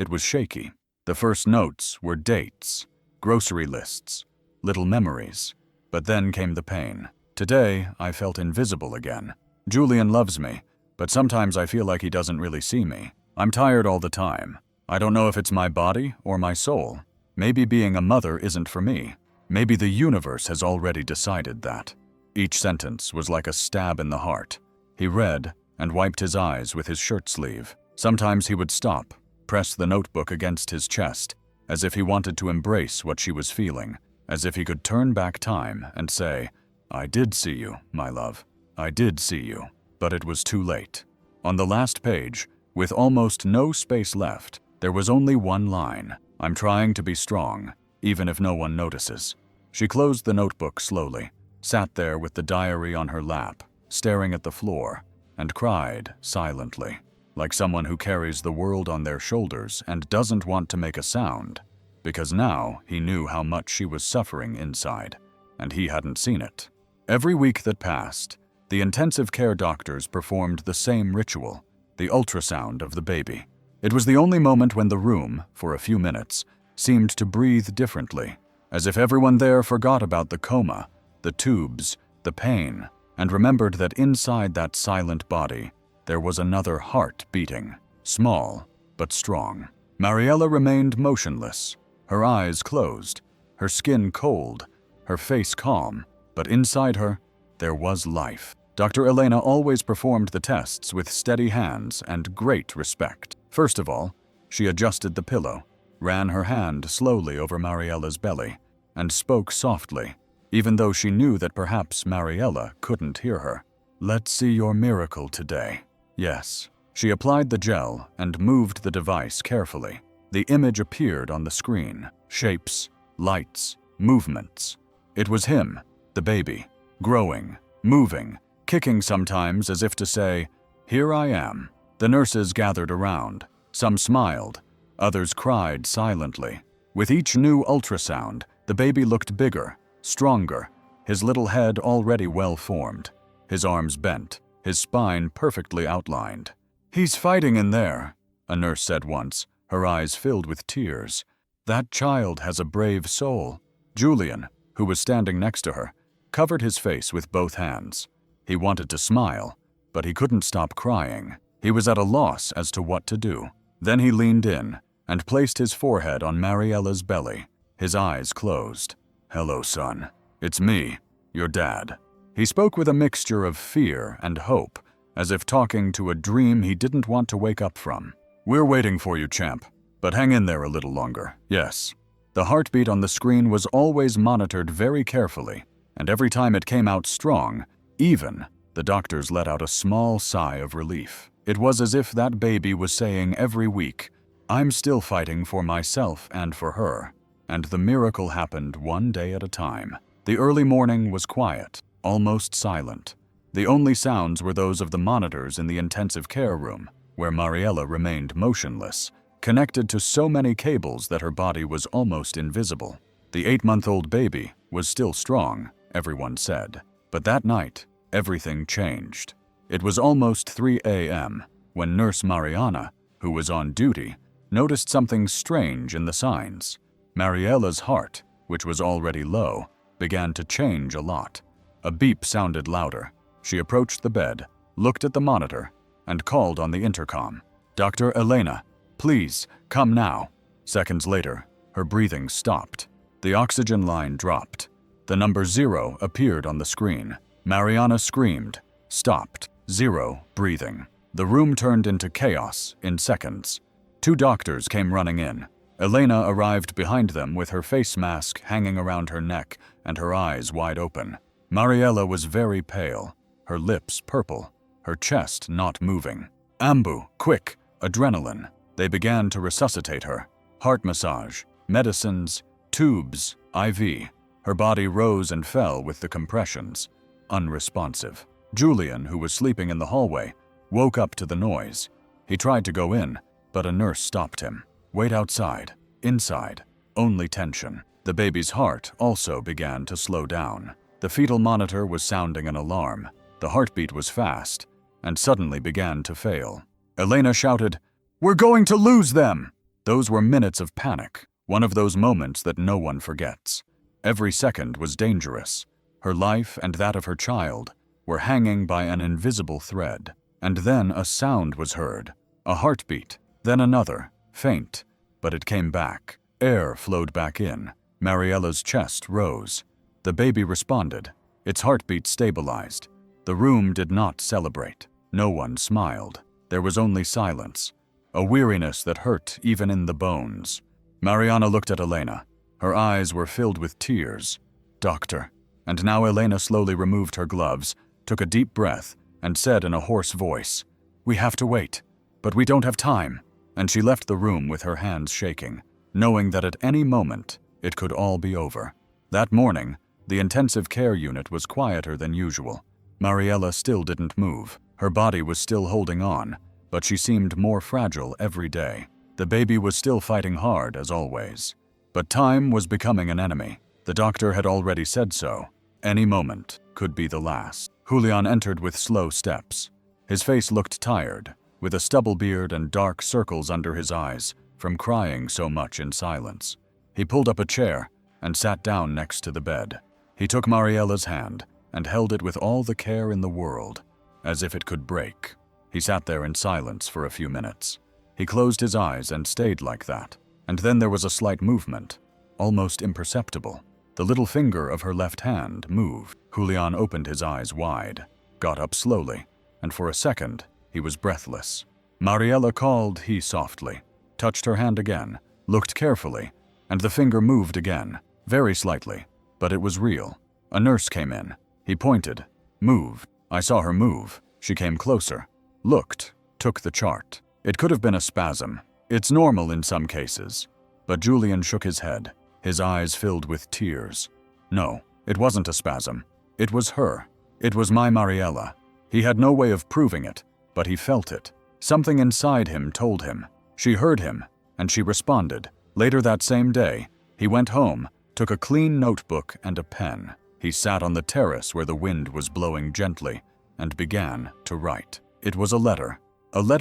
was shaky. The first notes were dates, grocery lists, little memories. But then came the pain. Today, I felt invisible again. Julian loves me, but sometimes I feel like he doesn't really see me. I'm tired all the time. I don't know if it's my body or my soul. Maybe being a mother isn't for me. Maybe the universe has already decided that. Each sentence was like a stab in the heart. He read and wiped his eyes with his shirt sleeve. Sometimes he would stop, press the notebook against his chest, as if he wanted to embrace what she was feeling, as if he could turn back time and say, "I did see you, my love. I did see you." But it was too late. On the last page, with almost no space left, there was only one line. "I'm trying to be strong, even if no one notices." She closed the notebook slowly, sat there with the diary on her lap, staring at the floor, and cried silently, like someone who carries the world on their shoulders and doesn't want to make a sound, because now he knew how much she was suffering inside, and he hadn't seen it. Every week that passed, the intensive care doctors performed the same ritual, the ultrasound of the baby. It was the only moment when the room, for a few minutes, seemed to breathe differently, as if everyone there forgot about the coma, the tubes, the pain, and remembered that inside that silent body, there was another heart beating, small but strong. Mariella remained motionless, her eyes closed, her skin cold, her face calm, but inside her, there was life. Dr. Elena always performed the tests with steady hands and great respect. First of all, she adjusted the pillow, ran her hand slowly over Mariella's belly, and spoke softly, even though she knew that perhaps Mariella couldn't hear her. "Let's see your miracle today." Yes. She applied the gel and moved the device carefully. The image appeared on the screen. Shapes, lights, movements. It was him, the baby, growing, moving, kicking sometimes as if to say, "Here I am." The nurses gathered around. Some smiled. Others cried silently. With each new ultrasound, the baby looked bigger, stronger, his little head already well formed, his arms bent, his spine perfectly outlined. "He's fighting in there," a nurse said once, her eyes filled with tears. "That child has a brave soul." Julian, who was standing next to her, covered his face with both hands. He wanted to smile, but he couldn't stop crying. He was at a loss as to what to do. Then he leaned in and placed his forehead on Mariella's belly, his eyes closed. "Hello, son. It's me, your dad." He spoke with a mixture of fear and hope, as if talking to a dream he didn't want to wake up from. "We're waiting for you, champ, but hang in there a little longer, yes." The heartbeat on the screen was always monitored very carefully, and every time it came out strong, even, the doctors let out a small sigh of relief. It was as if that baby was saying every week, "I'm still fighting for myself and for her." And the miracle happened one day at a time. The early morning was quiet, almost silent. The only sounds were those of the monitors in the intensive care room, where Mariella remained motionless, connected to so many cables that her body was almost invisible. The 8-month-old baby was still strong, everyone said. But that night, everything changed. It was almost 3 a.m. when Nurse Mariana, who was on duty, noticed something strange in the signs. Mariella's heart, which was already low, began to change a lot. A beep sounded louder. She approached the bed, looked at the monitor, and called on the intercom. "Dr. Elena, please, come now." Seconds later, her breathing stopped. The oxygen line dropped. The number 0 appeared on the screen. Mariana screamed, stopped, 0 breathing. The room turned into chaos in seconds. 2 doctors came running in. Elena arrived behind them with her face mask hanging around her neck and her eyes wide open. Mariella was very pale, her lips purple, her chest not moving. "Ambu, quick, adrenaline." They began to resuscitate her. Heart massage, medicines, tubes, IV. Her body rose and fell with the compressions. Unresponsive. Julian, who was sleeping in the hallway, woke up to the noise. He tried to go in, but a nurse stopped him. "Wait outside. Inside. Only tension." The baby's heart also began to slow down. The fetal monitor was sounding an alarm. The heartbeat was fast, and suddenly began to fail. Elena shouted, "We're going to lose them!" Those were minutes of panic, one of those moments that no one forgets. Every second was dangerous. Her life and that of her child were hanging by an invisible thread. And then a sound was heard, a heartbeat, then another, faint, but it came back. Air flowed back in. Mariella's chest rose. The baby responded. Its heartbeat stabilized. The room did not celebrate. No one smiled. There was only silence, a weariness that hurt even in the bones. Mariana looked at Elena. Her eyes were filled with tears. "Doctor." And now Elena slowly removed her gloves, took a deep breath, and said in a hoarse voice, "We have to wait, but we don't have time." And she left the room with her hands shaking, knowing that at any moment it could all be over. That morning, the intensive care unit was quieter than usual. Mariella still didn't move. Her body was still holding on, but she seemed more fragile every day. The baby was still fighting hard, as always. But time was becoming an enemy. The doctor had already said so. Any moment could be the last. Julian entered with slow steps. His face looked tired, with a stubble beard and dark circles under his eyes from crying so much in silence. He pulled up a chair and sat down next to the bed. He took Mariella's hand and held it with all the care in the world, as if it could break. He sat there in silence for a few minutes. He closed his eyes and stayed like that. And then there was a slight movement, almost imperceptible. The little finger of her left hand moved. Julian opened his eyes wide, got up slowly, and for a second, he was breathless. Mariella called he softly, touched her hand again, looked carefully, and the finger moved again, very slightly, but it was real. A nurse came in. He pointed, moved. I saw her move. She came closer. looked, took the chart. It could have been a spasm. It's normal in some cases. But Julian shook his head, his eyes filled with tears. No, it wasn't a spasm. It was her. It was my Mariella. He had no way of proving it, but he felt it. Something inside him told him. She heard him, and she responded. Later that same day, he went home, took a clean notebook and a pen. He sat on the terrace where the wind was blowing gently and began to write. It was a letter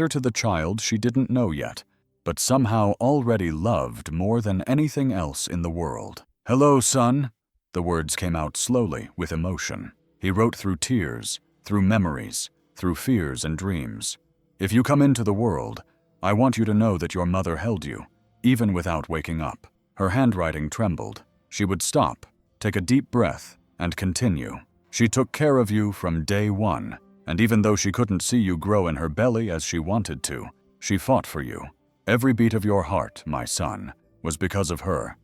to the child she didn't know yet, but somehow already loved more than anything else in the world. "Hello, son." The words came out slowly with emotion. He wrote through tears, through memories, through fears and dreams. "If you come into the world, I want you to know that your mother held you, even without waking up." Her handwriting trembled. She would stop, take a deep breath, and continue. "She took care of you from day one, and even though she couldn't see you grow in her belly as she wanted to, she fought for you. Every beat of your heart, my son, was because of her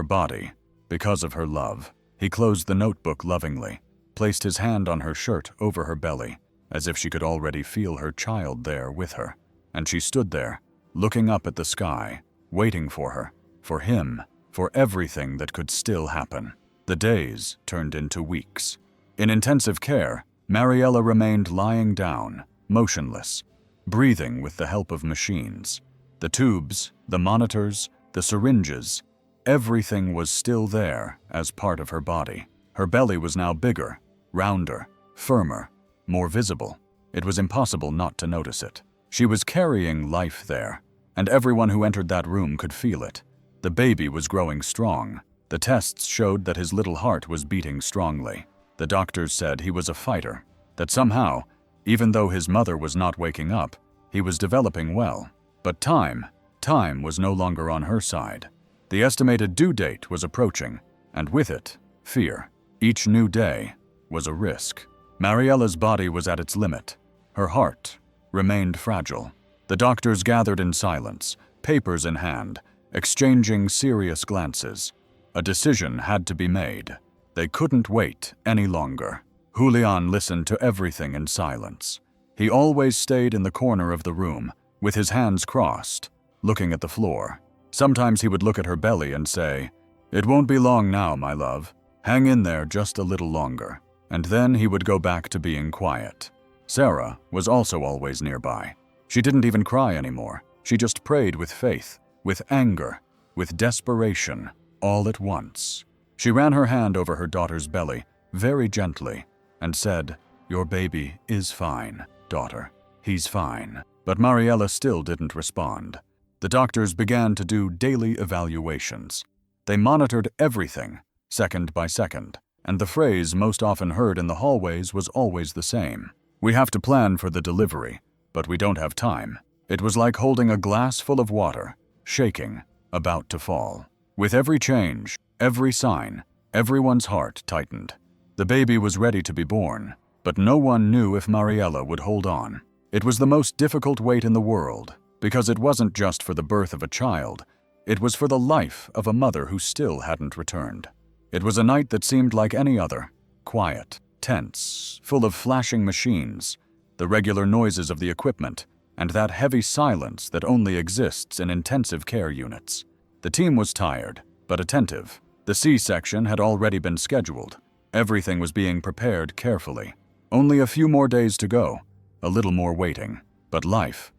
body, because of her love." He closed the notebook lovingly, placed his hand on her shirt over her belly, as if she could already feel her child there with her. And she stood there, looking up at the sky, waiting for her, for him, for everything that could still happen. The days turned into weeks. In intensive care, Mariella remained lying down, motionless, breathing with the help of machines. The tubes, the monitors, the syringes, everything was still there as part of her body. Her belly was now bigger, rounder, firmer, more visible. It was impossible not to notice it. She was carrying life there, and everyone who entered that room could feel it. The baby was growing strong. The tests showed that his little heart was beating strongly. The doctors said he was a fighter, that somehow, even though his mother was not waking up, he was developing well. But time was no longer on her side. The estimated due date was approaching, and with it, fear. Each new day was a risk. Mariella's body was at its limit. Her heart remained fragile. The doctors gathered in silence, papers in hand, exchanging serious glances. A decision had to be made. They couldn't wait any longer. Julian listened to everything in silence. He always stayed in the corner of the room, with his hands crossed, looking at the floor. Sometimes he would look at her belly and say, "It won't be long now, my love. Hang in there just a little longer." And then he would go back to being quiet. Sarah was also always nearby. She didn't even cry anymore. She just prayed with faith, with anger, with desperation, all at once. She ran her hand over her daughter's belly, very gently, and said, "Your baby is fine, daughter. He's fine." But Mariella still didn't respond. The doctors began to do daily evaluations. They monitored everything, second by second, and the phrase most often heard in the hallways was always the same. "We have to plan for the delivery, but we don't have time." It was like holding a glass full of water, shaking, about to fall. With every change, every sign, everyone's heart tightened. The baby was ready to be born, but no one knew if Mariella would hold on. It was the most difficult wait in the world, because it wasn't just for the birth of a child, it was for the life of a mother who still hadn't returned. It was a night that seemed like any other, quiet, tense, full of flashing machines, the regular noises of the equipment, and that heavy silence that only exists in intensive care units. The team was tired, but attentive. The C-section had already been scheduled. Everything was being prepared carefully. Only a few more days to go, a little more waiting. But life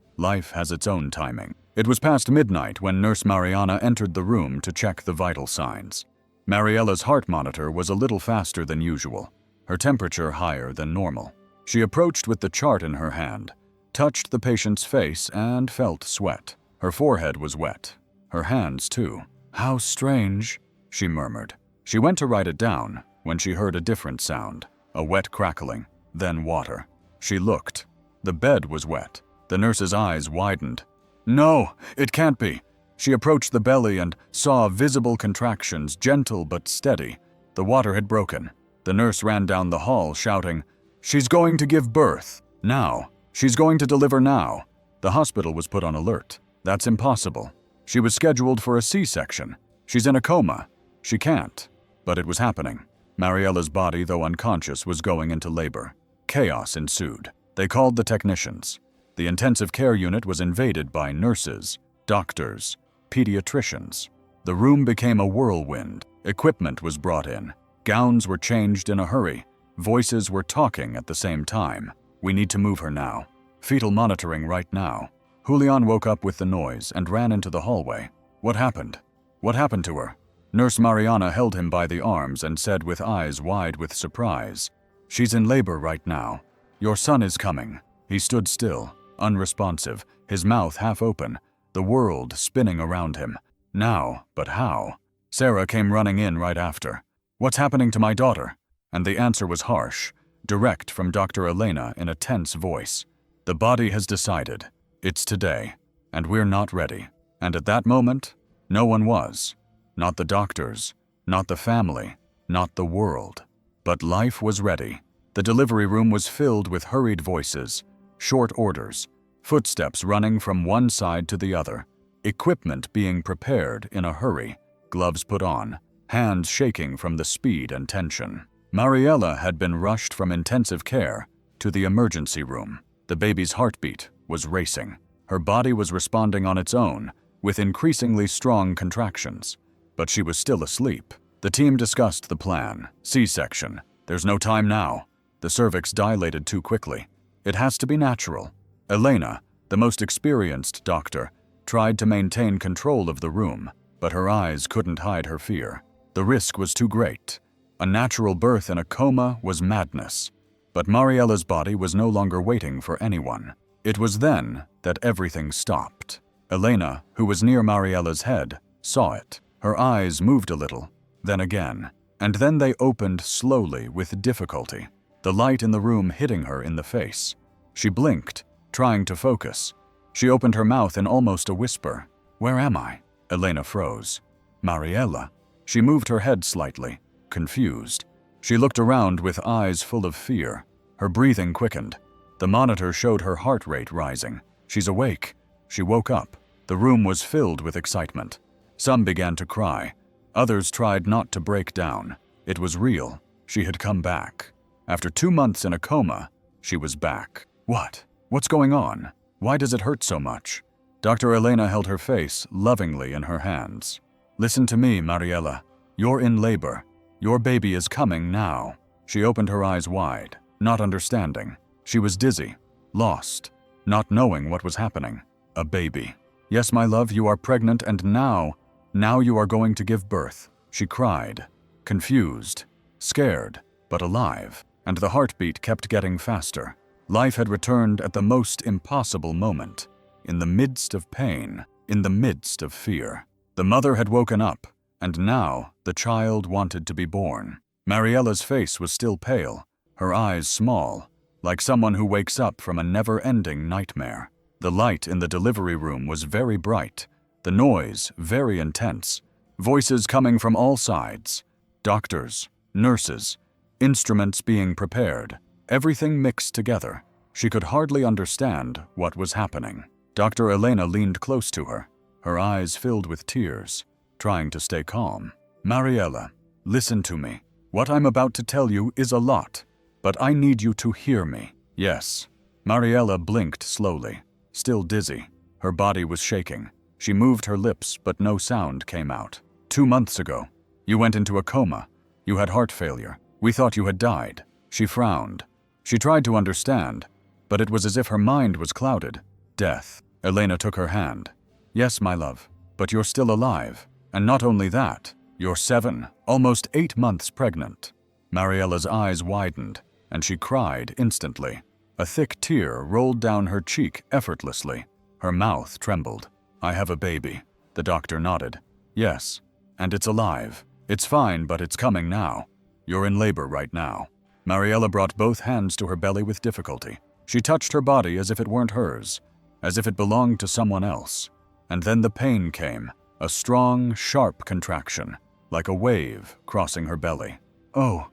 has its own timing. It was past midnight when Nurse Mariana entered the room to check the vital signs. Mariella's heart monitor was a little faster than usual, her temperature higher than normal. She approached with the chart in her hand, touched the patient's face, and felt sweat. Her forehead was wet. Her hands, too. "How strange," she murmured. She went to write it down when she heard a different sound, a wet crackling, then water. She looked. The bed was wet. The nurse's eyes widened. "No, it can't be." She approached the belly and saw visible contractions, gentle but steady. The water had broken. The nurse ran down the hall, shouting, "She's going to give birth. Now. She's going to deliver now." The hospital was put on alert. That's impossible. She was scheduled for a C-section. She's in a coma. She can't. But it was happening. Mariella's body, though unconscious, was going into labor. Chaos ensued. They called the technicians. The intensive care unit was invaded by nurses, doctors, pediatricians. The room became a whirlwind. Equipment was brought in. Gowns were changed in a hurry. Voices were talking at the same time. We need to move her now. Fetal monitoring right now. Julian woke up with the noise and ran into the hallway. What happened? What happened to her? Nurse Mariana held him by the arms and said with eyes wide with surprise, "She's in labor right now. Your son is coming." He stood still, unresponsive, his mouth half open, the world spinning around him. Now, but how? Sarah came running in right after. "What's happening to my daughter?" And the answer was harsh, direct from Dr. Elena in a tense voice. "The body has decided. It's today, and we're not ready." And at that moment, no one was. Not the doctors, not the family, not the world. But life was ready. The delivery room was filled with hurried voices, short orders, footsteps running from one side to the other, equipment being prepared in a hurry, gloves put on, hands shaking from the speed and tension. Mariella had been rushed from intensive care to the emergency room. The baby's heartbeat was racing. Her body was responding on its own, with increasingly strong contractions. But she was still asleep. The team discussed the plan. C-section. There's no time now. The cervix dilated too quickly. It has to be natural. Elena, the most experienced doctor, tried to maintain control of the room, but her eyes couldn't hide her fear. The risk was too great. A natural birth in a coma was madness. But Mariella's body was no longer waiting for anyone. It was then that everything stopped. Elena, who was near Mariella's head, saw it. Her eyes moved a little, then again, and then they opened slowly with difficulty, the light in the room hitting her in the face. She blinked, trying to focus. She opened her mouth in almost a whisper. "Where am I?" Elena froze. "Mariella." She moved her head slightly, confused. She looked around with eyes full of fear. Her breathing quickened. The monitor showed her heart rate rising. "She's awake." She woke up. The room was filled with excitement. Some began to cry. Others tried not to break down. It was real. She had come back. After 2 months in a coma, she was back. What? What's going on? Why does it hurt so much? Dr. Elena held her face lovingly in her hands. "Listen to me, Mariella. You're in labor. Your baby is coming now." She opened her eyes wide, not understanding. She was dizzy, lost, not knowing what was happening. A baby. "Yes, my love, you are pregnant, and now you are going to give birth." She cried, confused, scared, but alive, and the heartbeat kept getting faster. Life had returned at the most impossible moment, in the midst of pain, in the midst of fear. The mother had woken up, and now the child wanted to be born. Mariella's face was still pale, her eyes small, like someone who wakes up from a never-ending nightmare. The light in the delivery room was very bright, the noise very intense, voices coming from all sides, doctors, nurses, instruments being prepared, everything mixed together. She could hardly understand what was happening. Dr. Elena leaned close to her, her eyes filled with tears, trying to stay calm. "Mariella, listen to me. What I'm about to tell you is a lot, but I need you to hear me." "Yes." Mariella blinked slowly, still dizzy. Her body was shaking. She moved her lips, but no sound came out. 2 months ago, you went into a coma. You had heart failure. We thought you had died." She frowned. She tried to understand, but it was as if her mind was clouded. "Death." Elena took her hand. "Yes, my love, but you're still alive. And not only that, you're 7, almost 8 months pregnant." Mariella's eyes widened, and she cried instantly. A thick tear rolled down her cheek effortlessly. Her mouth trembled. "I have a baby." The doctor nodded. "Yes, and it's alive. It's fine, but it's coming now. You're in labor right now." Mariella brought both hands to her belly with difficulty. She touched her body as if it weren't hers, as if it belonged to someone else. And then the pain came, a strong, sharp contraction, like a wave crossing her belly. Oh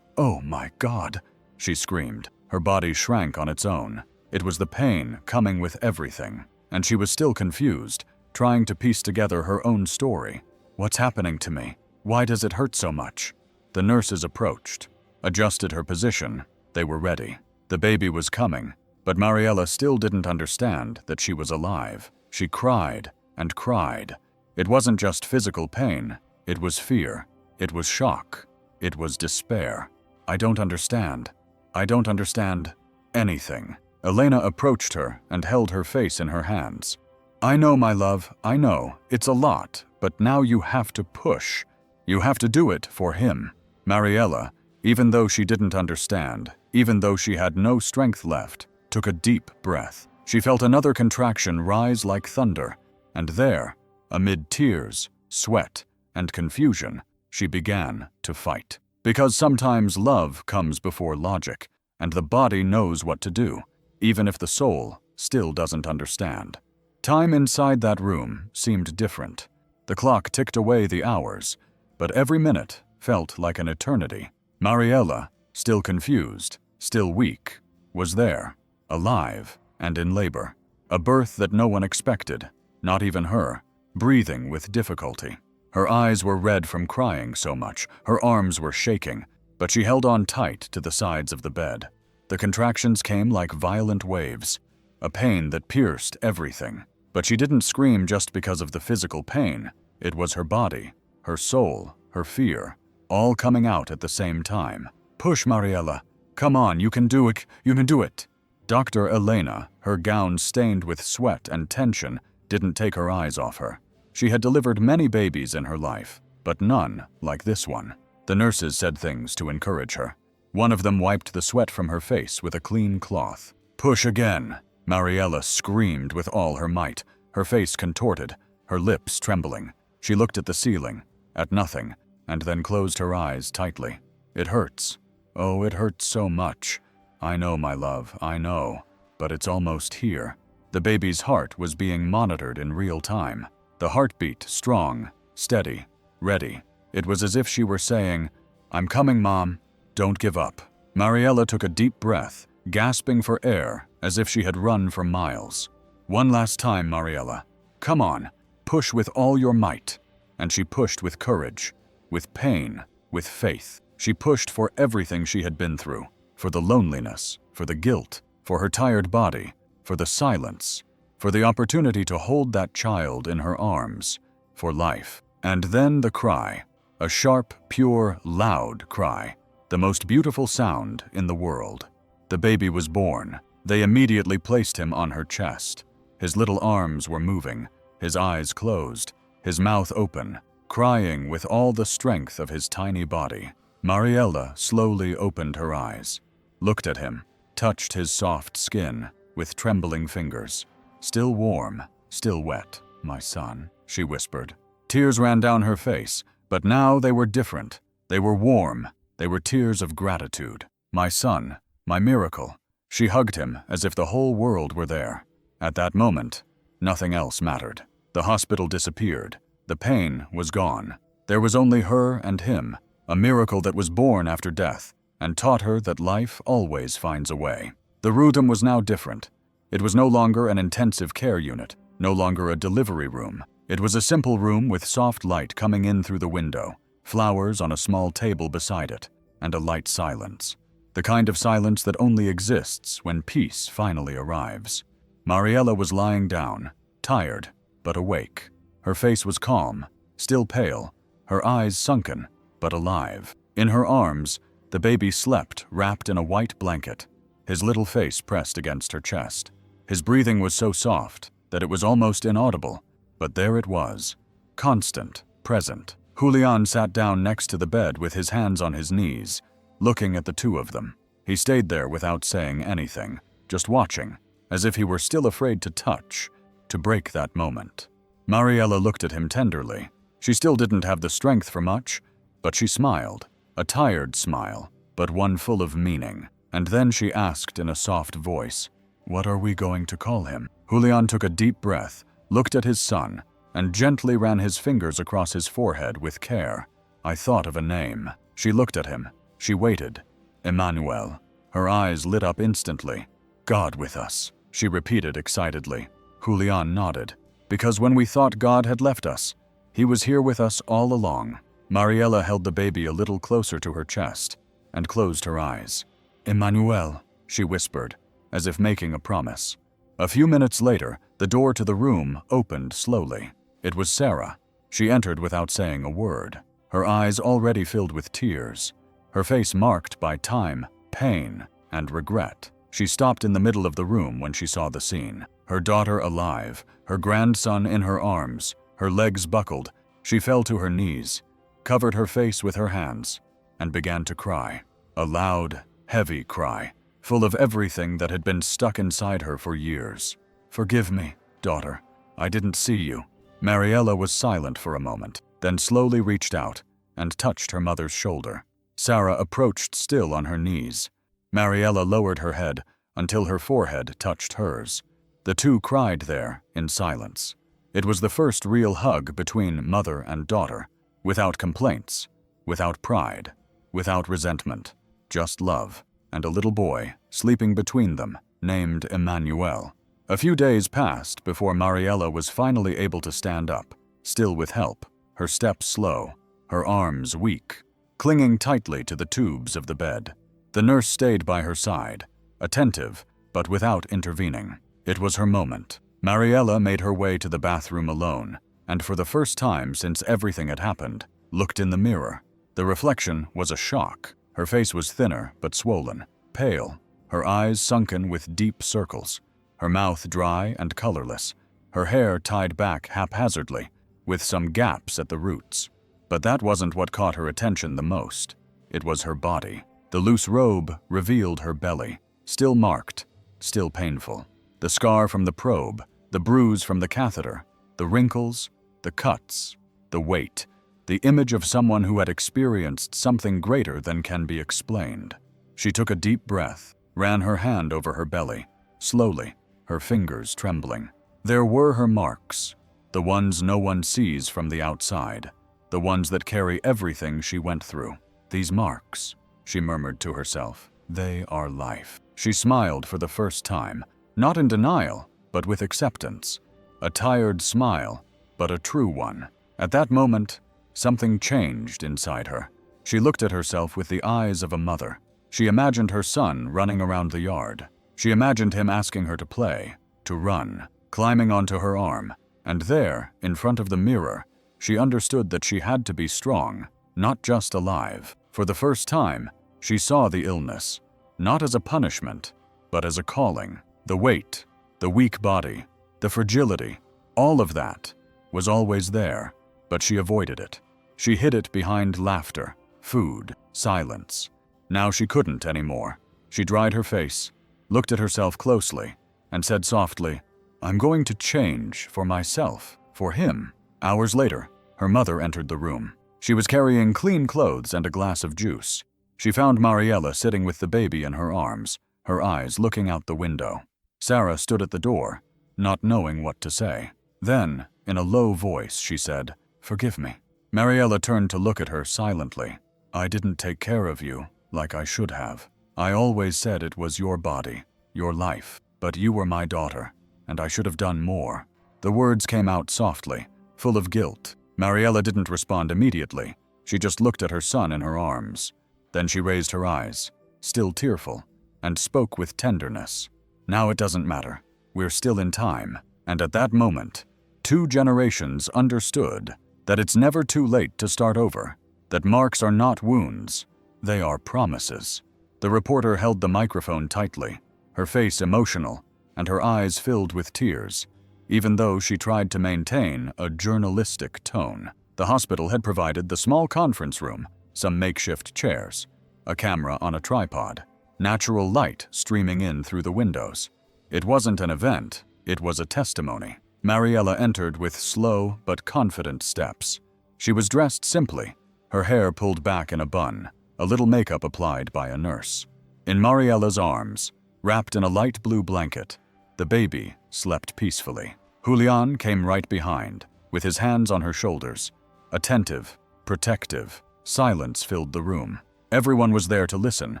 my God," she screamed. Her body shrank on its own. It was the pain coming with everything, and she was still confused, trying to piece together her own story. "What's happening to me? Why does it hurt so much?" The nurses approached, adjusted her position. They were ready. The baby was coming, But Mariella still didn't understand that she was alive. She cried and cried. It wasn't just physical pain. It was fear. It was shock. It was despair. I don't understand. I don't understand anything. Elena approached her and held her face in her hands. I know, my love, I know. It's a lot, but now you have to push. You have to do it for him. Mariella, even though she didn't understand, even though she had no strength left, took a deep breath. She felt another contraction rise like thunder, and there, amid tears, sweat, and confusion, she began to fight. Because sometimes love comes before logic, and the body knows what to do, even if the soul still doesn't understand. Time inside that room seemed different. The clock ticked away the hours, but every minute felt like an eternity. Mariella, still confused, still weak, was there, alive and in labor. A birth that no one expected, not even her, breathing with difficulty. Her eyes were red from crying so much, her arms were shaking, but she held on tight to the sides of the bed. The contractions came like violent waves, a pain that pierced everything. But she didn't scream just because of the physical pain. It was her body, her soul, her fear, all coming out at the same time. Push, Mariella. Come on, you can do it. You can do it. Dr. Elena, her gown stained with sweat and tension, didn't take her eyes off her. She had delivered many babies in her life, but none like this one. The nurses said things to encourage her. One of them wiped the sweat from her face with a clean cloth. Push again. Mariella screamed with all her might, her face contorted, her lips trembling. She looked at the ceiling, at nothing, and then closed her eyes tightly. It hurts. Oh, it hurts so much. I know, my love, I know. But it's almost here. The baby's heart was being monitored in real time. The heartbeat strong, steady, ready. It was as if she were saying, I'm coming, Mom. Don't give up. Mariella took a deep breath, gasping for air as if she had run for miles. One last time, Mariella. Come on, push with all your might. And she pushed with courage, with pain, with faith. She pushed for everything she had been through, for the loneliness, for the guilt, for her tired body, for the silence, for the opportunity to hold that child in her arms, for life. And then the cry, a sharp, pure, loud cry, the most beautiful sound in the world. The baby was born. They immediately placed him on her chest. His little arms were moving, his eyes closed, his mouth open, crying with all the strength of his tiny body. Mariella slowly opened her eyes, looked at him, touched his soft skin with trembling fingers. Still warm, still wet, my son, she whispered. Tears ran down her face, but now they were different. They were warm. They were tears of gratitude. My son, my miracle. She hugged him as if the whole world were there. At that moment, nothing else mattered. The hospital disappeared. The pain was gone. There was only her and him, a miracle that was born after death and taught her that life always finds a way. The room was now different. It was no longer an intensive care unit, no longer a delivery room. It was a simple room with soft light coming in through the window, flowers on a small table beside it, and a light silence. The kind of silence that only exists when peace finally arrives. Mariella was lying down, tired, but awake. Her face was calm, still pale, her eyes sunken, but alive. In her arms, the baby slept wrapped in a white blanket, his little face pressed against her chest. His breathing was so soft that it was almost inaudible, but there it was, constant, present. Julian sat down next to the bed with his hands on his knees, looking at the two of them. He stayed there without saying anything, just watching, as if he were still afraid to touch, to break that moment. Mariella looked at him tenderly. She still didn't have the strength for much, but she smiled, a tired smile, but one full of meaning. And then she asked in a soft voice, "What are we going to call him?" Julian took a deep breath, looked at his son, and gently ran his fingers across his forehead with care. I thought of a name. She looked at him. She waited. Emmanuel. Her eyes lit up instantly. God with us, she repeated excitedly. Julian nodded. Because when we thought God had left us, he was here with us all along. Mariella held the baby a little closer to her chest and closed her eyes. Emmanuel, she whispered. as if making a promise. A few minutes later, the door to the room opened slowly. It was Sarah. She entered without saying a word, her eyes already filled with tears, her face marked by time, pain, and regret. She stopped in the middle of the room when she saw the scene. Her daughter alive, her grandson in her arms, her legs buckled. She fell to her knees, covered her face with her hands, and began to cry. A loud, heavy cry, full of everything that had been stuck inside her for years. "Forgive me, daughter. I didn't see you." Mariella was silent for a moment, then slowly reached out and touched her mother's shoulder. Sarah approached still on her knees. Mariella lowered her head until her forehead touched hers. The two cried there in silence. It was the first real hug between mother and daughter, without complaints, without pride, without resentment, just love, and a little boy sleeping between them, named Emmanuel. A few days passed before Mariella was finally able to stand up, still with help, her steps slow, her arms weak, clinging tightly to the tubes of the bed. The nurse stayed by her side, attentive, but without intervening. It was her moment. Mariella made her way to the bathroom alone, and for the first time since everything had happened, looked in the mirror. The reflection was a shock. Her face was thinner but swollen, pale, her eyes sunken with deep circles, her mouth dry and colorless, her hair tied back haphazardly, with some gaps at the roots. But that wasn't what caught her attention the most. It was her body. The loose robe revealed her belly, still marked, still painful. The scar from the probe, the bruise from the catheter, the wrinkles, the cuts, the weight, the image of someone who had experienced something greater than can be explained. She took a deep breath, ran her hand over her belly, slowly, her fingers trembling. There were her marks, the ones no one sees from the outside, the ones that carry everything she went through. These marks, she murmured to herself, they are life. She smiled for the first time, not in denial, but with acceptance. A tired smile, but a true one. At that moment, something changed inside her. She looked at herself with the eyes of a mother. She imagined her son running around the yard. She imagined him asking her to play, to run, climbing onto her arm. And there, in front of the mirror, she understood that she had to be strong, not just alive. For the first time, she saw the illness, not as a punishment, but as a calling. The weight, the weak body, the fragility, all of that was always there, but she avoided it. She hid it behind laughter, food, silence. Now she couldn't anymore. She dried her face, looked at herself closely, and said softly, "I'm going to change for myself, for him." Hours later, her mother entered the room. She was carrying clean clothes and a glass of juice. She found Mariella sitting with the baby in her arms, her eyes looking out the window. Sarah stood at the door, not knowing what to say. Then, in a low voice, she said, "Forgive me." Mariella turned to look at her silently. "I didn't take care of you like I should have. I always said it was your body, your life, but you were my daughter, and I should have done more." The words came out softly, full of guilt. Mariella didn't respond immediately. She just looked at her son in her arms. Then she raised her eyes, still tearful, and spoke with tenderness. "Now it doesn't matter. We're still in time." And at that moment, 2 generations understood that it's never too late to start over, that marks are not wounds, they are promises. The reporter held the microphone tightly, her face emotional, and her eyes filled with tears, even though she tried to maintain a journalistic tone. The hospital had provided the small conference room, some makeshift chairs, a camera on a tripod, natural light streaming in through the windows. It wasn't an event, it was a testimony. Mariella entered with slow but confident steps. She was dressed simply, her hair pulled back in a bun, a little makeup applied by a nurse. In Mariella's arms, wrapped in a light blue blanket, the baby slept peacefully. Julian came right behind, with his hands on her shoulders. Attentive, protective, silence filled the room. Everyone was there to listen,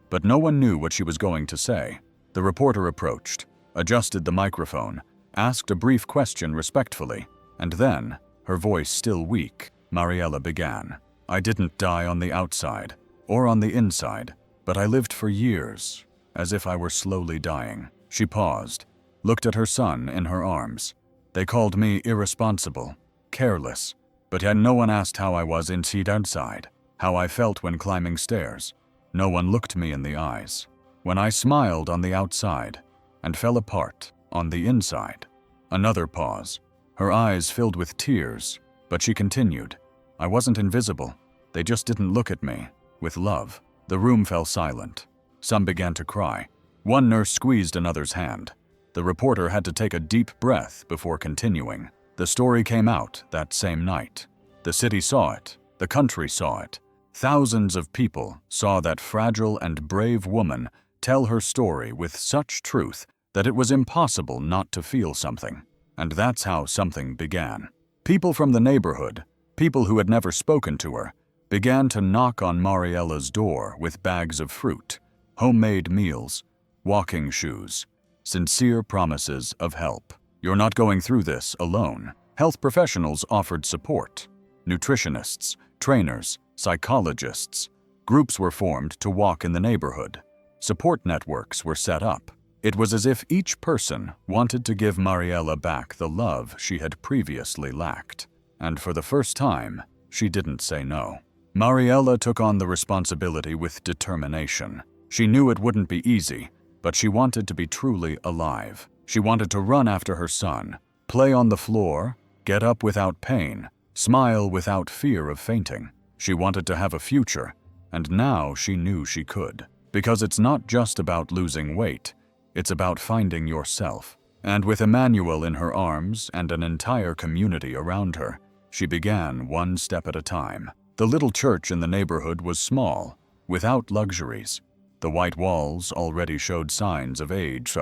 but no one knew what she was going to say. The reporter approached, adjusted the microphone, asked a brief question respectfully, and then, her voice still weak, Mariella began. "I didn't die on the outside, or on the inside, but I lived for years, as if I were slowly dying. She paused, looked at her son in her arms. They called me irresponsible, careless, but yet no one asked how I was outside, how I felt when climbing stairs. No one looked me in the eyes. When I smiled on the outside and fell apart on the inside. Another pause. Her eyes filled with tears, but she continued. I wasn't invisible. They just didn't look at me with love. The room fell silent. Some began to cry. One nurse squeezed another's hand. The reporter had to take a deep breath before continuing. The story came out that same night. The city saw it. The country saw it. Thousands of people saw that fragile and brave woman tell her story with such truth that it was impossible not to feel something. And that's how something began. People from the neighborhood, people who had never spoken to her, began to knock on Mariella's door with bags of fruit, homemade meals, walking shoes, sincere promises of help. You're not going through this alone. Health professionals offered support. Nutritionists, trainers, psychologists. Groups were formed to walk in the neighborhood. Support networks were set up. It was as if each person wanted to give Mariella back the love she had previously lacked. And for the first time, she didn't say no. Mariella took on the responsibility with determination. She knew it wouldn't be easy, but she wanted to be truly alive. She wanted to run after her son, play on the floor, get up without pain, smile without fear of fainting. She wanted to have a future, and now she knew she could. Because it's not just about losing weight, it's about finding yourself. And with Emmanuel in her arms and an entire community around her, she began one step at a time. The little church in the neighborhood was small, without luxuries. The white walls already showed signs of age.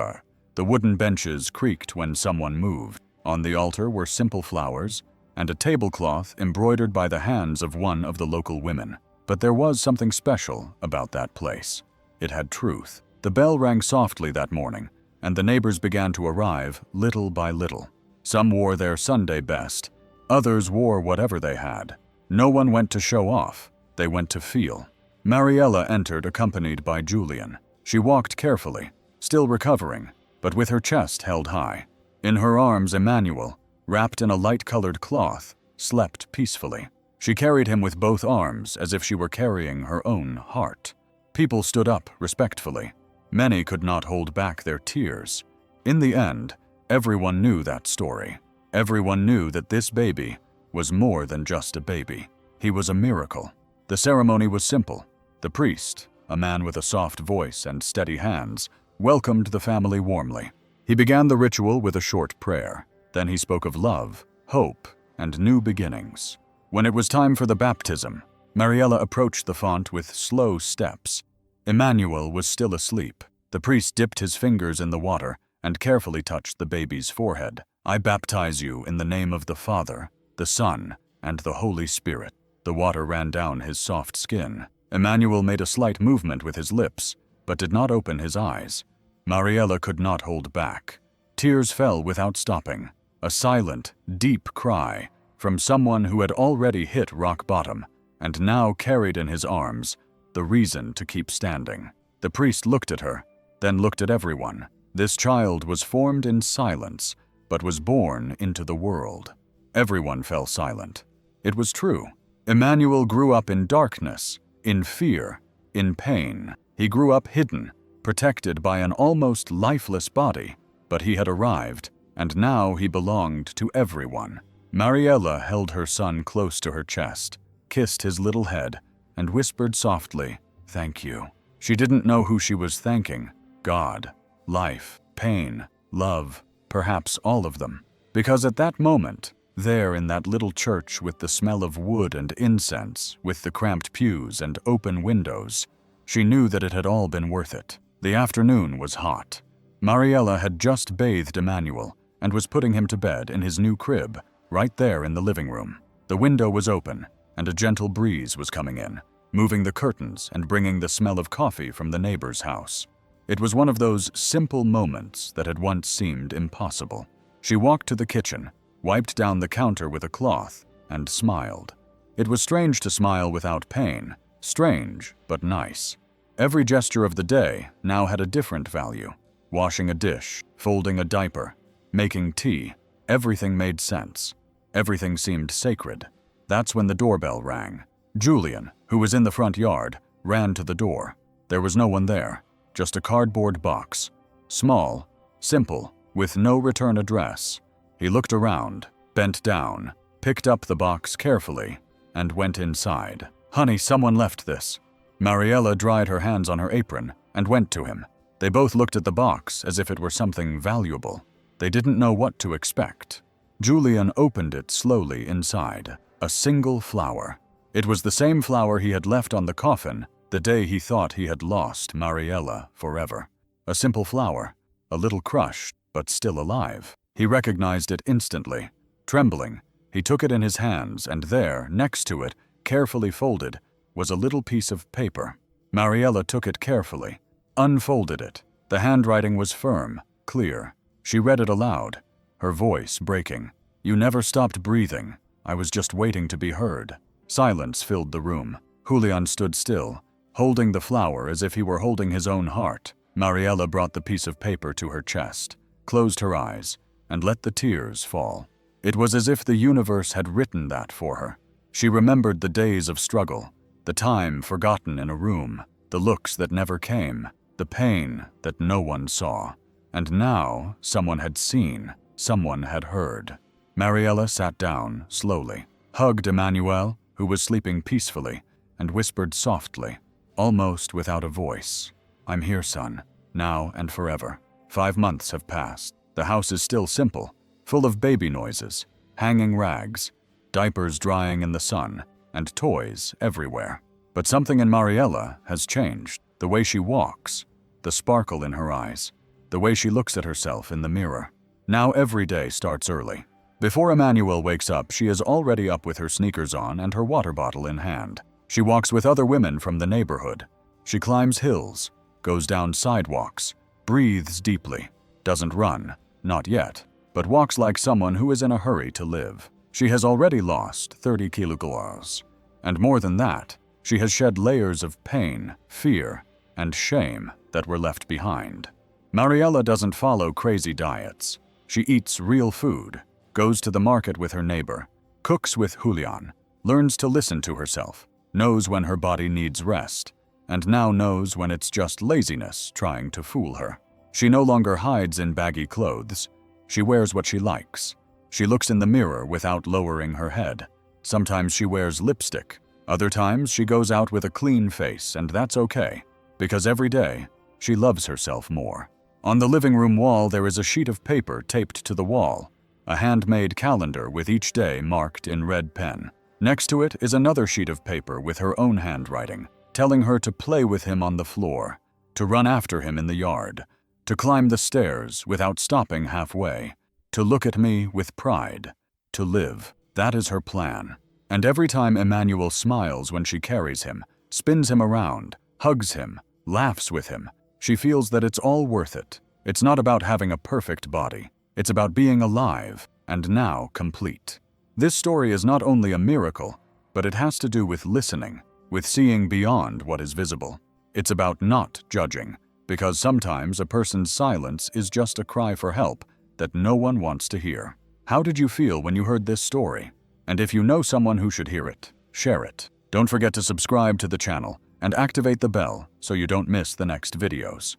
The wooden benches creaked when someone moved. On the altar were simple flowers and a tablecloth embroidered by the hands of one of the local women. But there was something special about that place. It had truth. The bell rang softly that morning, and the neighbors began to arrive little by little. Some wore their Sunday best. Others wore whatever they had. No one went to show off. They went to feel. Mariella entered accompanied by Julian. She walked carefully, still recovering, but with her chest held high. In her arms, Emmanuel, wrapped in a light-colored cloth, slept peacefully. She carried him with both arms as if she were carrying her own heart. People stood up respectfully. Many could not hold back their tears. In the end, everyone knew that story. Everyone knew that this baby was more than just a baby. He was a miracle. The ceremony was simple. The priest, a man with a soft voice and steady hands, welcomed the family warmly. He began the ritual with a short prayer. Then he spoke of love, hope, and new beginnings. When it was time for the baptism, Mariella approached the font with slow steps. Emmanuel was still asleep. The priest dipped his fingers in the water and carefully touched the baby's forehead. I baptize you in the name of the Father, the Son, and the Holy Spirit. The water ran down his soft skin. Emmanuel made a slight movement with his lips, but did not open his eyes. Mariella could not hold back. Tears fell without stopping. A silent, deep cry from someone who had already hit rock bottom and now carried in his arms the reason to keep standing. The priest looked at her, then looked at everyone. This child was formed in silence, but was born into the world. Everyone fell silent. It was true. Emmanuel grew up in darkness, in fear, in pain. He grew up hidden, protected by an almost lifeless body, but he had arrived, and now he belonged to everyone. Mariella held her son close to her chest, kissed his little head, and whispered softly, "Thank you." She didn't know who she was thanking. God, life, pain, love, perhaps all of them. Because at that moment, there in that little church with the smell of wood and incense, with the cramped pews and open windows, she knew that it had all been worth it. The afternoon was hot. Mariella had just bathed Emmanuel and was putting him to bed in his new crib, right there in the living room. The window was open, and a gentle breeze was coming in, moving the curtains and bringing the smell of coffee from the neighbor's house. It was one of those simple moments that had once seemed impossible. She walked to the kitchen, wiped down the counter with a cloth, and smiled. It was strange to smile without pain, strange but nice. Every gesture of the day now had a different value. washing a dish, folding a diaper, making tea. Everything made sense. Everything seemed sacred. That's when the doorbell rang. Julian, who was in the front yard, ran to the door. There was no one there, just a cardboard box. Small, simple, with no return address. He looked around, bent down, picked up the box carefully, and went inside. "Honey, someone left this." Mariella dried her hands on her apron and went to him. They both looked at the box as if it were something valuable. They didn't know what to expect. Julian opened it slowly inside. A single flower. It was the same flower he had left on the coffin the day he thought he had lost Mariella forever. A simple flower, a little crushed, but still alive. He recognized it instantly. Trembling, he took it in his hands, and there, next to it, carefully folded, was a little piece of paper. Mariella took it carefully, unfolded it. The handwriting was firm, clear. She read it aloud, her voice breaking. "You never stopped breathing. I was just waiting to be heard." Silence filled the room. Julian stood still, holding the flower as if he were holding his own heart. Mariella brought the piece of paper to her chest, closed her eyes, and let the tears fall. It was as if the universe had written that for her. She remembered the days of struggle, the time forgotten in a room, the looks that never came, the pain that no one saw. And now someone had seen, someone had heard. Mariella sat down slowly, hugged Emmanuel, who was sleeping peacefully, and whispered softly, almost without a voice, "I'm here, son, now and forever." 5 months have passed. The house is still simple, full of baby noises, hanging rags, diapers drying in the sun, and toys everywhere. But something in Mariella has changed. The way she walks, the sparkle in her eyes, the way she looks at herself in the mirror. Now every day starts early. Before Emmanuel wakes up, she is already up with her sneakers on and her water bottle in hand. She walks with other women from the neighborhood. She climbs hills, goes down sidewalks, breathes deeply, doesn't run, not yet, but walks like someone who is in a hurry to live. She has already lost 30 kilograms. And more than that, she has shed layers of pain, fear, and shame that were left behind. Mariella doesn't follow crazy diets. She eats real food, goes to the market with her neighbor, cooks with Julian, learns to listen to herself, knows when her body needs rest, and now knows when it's just laziness trying to fool her. She no longer hides in baggy clothes. She wears what she likes. She looks in the mirror without lowering her head. Sometimes she wears lipstick. Other times she goes out with a clean face, and that's okay, because every day she loves herself more. On the living room wall there is a sheet of paper taped to the wall, a handmade calendar with each day marked in red pen. Next to it is another sheet of paper with her own handwriting, telling her to play with him on the floor, to run after him in the yard, to climb the stairs without stopping halfway, to look at me with pride, to live. That is her plan. And every time Emmanuel smiles when she carries him, spins him around, hugs him, laughs with him, she feels that it's all worth it. It's not about having a perfect body. It's about being alive and now complete. This story is not only a miracle, but it has to do with listening, with seeing beyond what is visible. It's about not judging, because sometimes a person's silence is just a cry for help that no one wants to hear. How did you feel when you heard this story? And if you know someone who should hear it, share it. Don't forget to subscribe to the channel and activate the bell so you don't miss the next videos.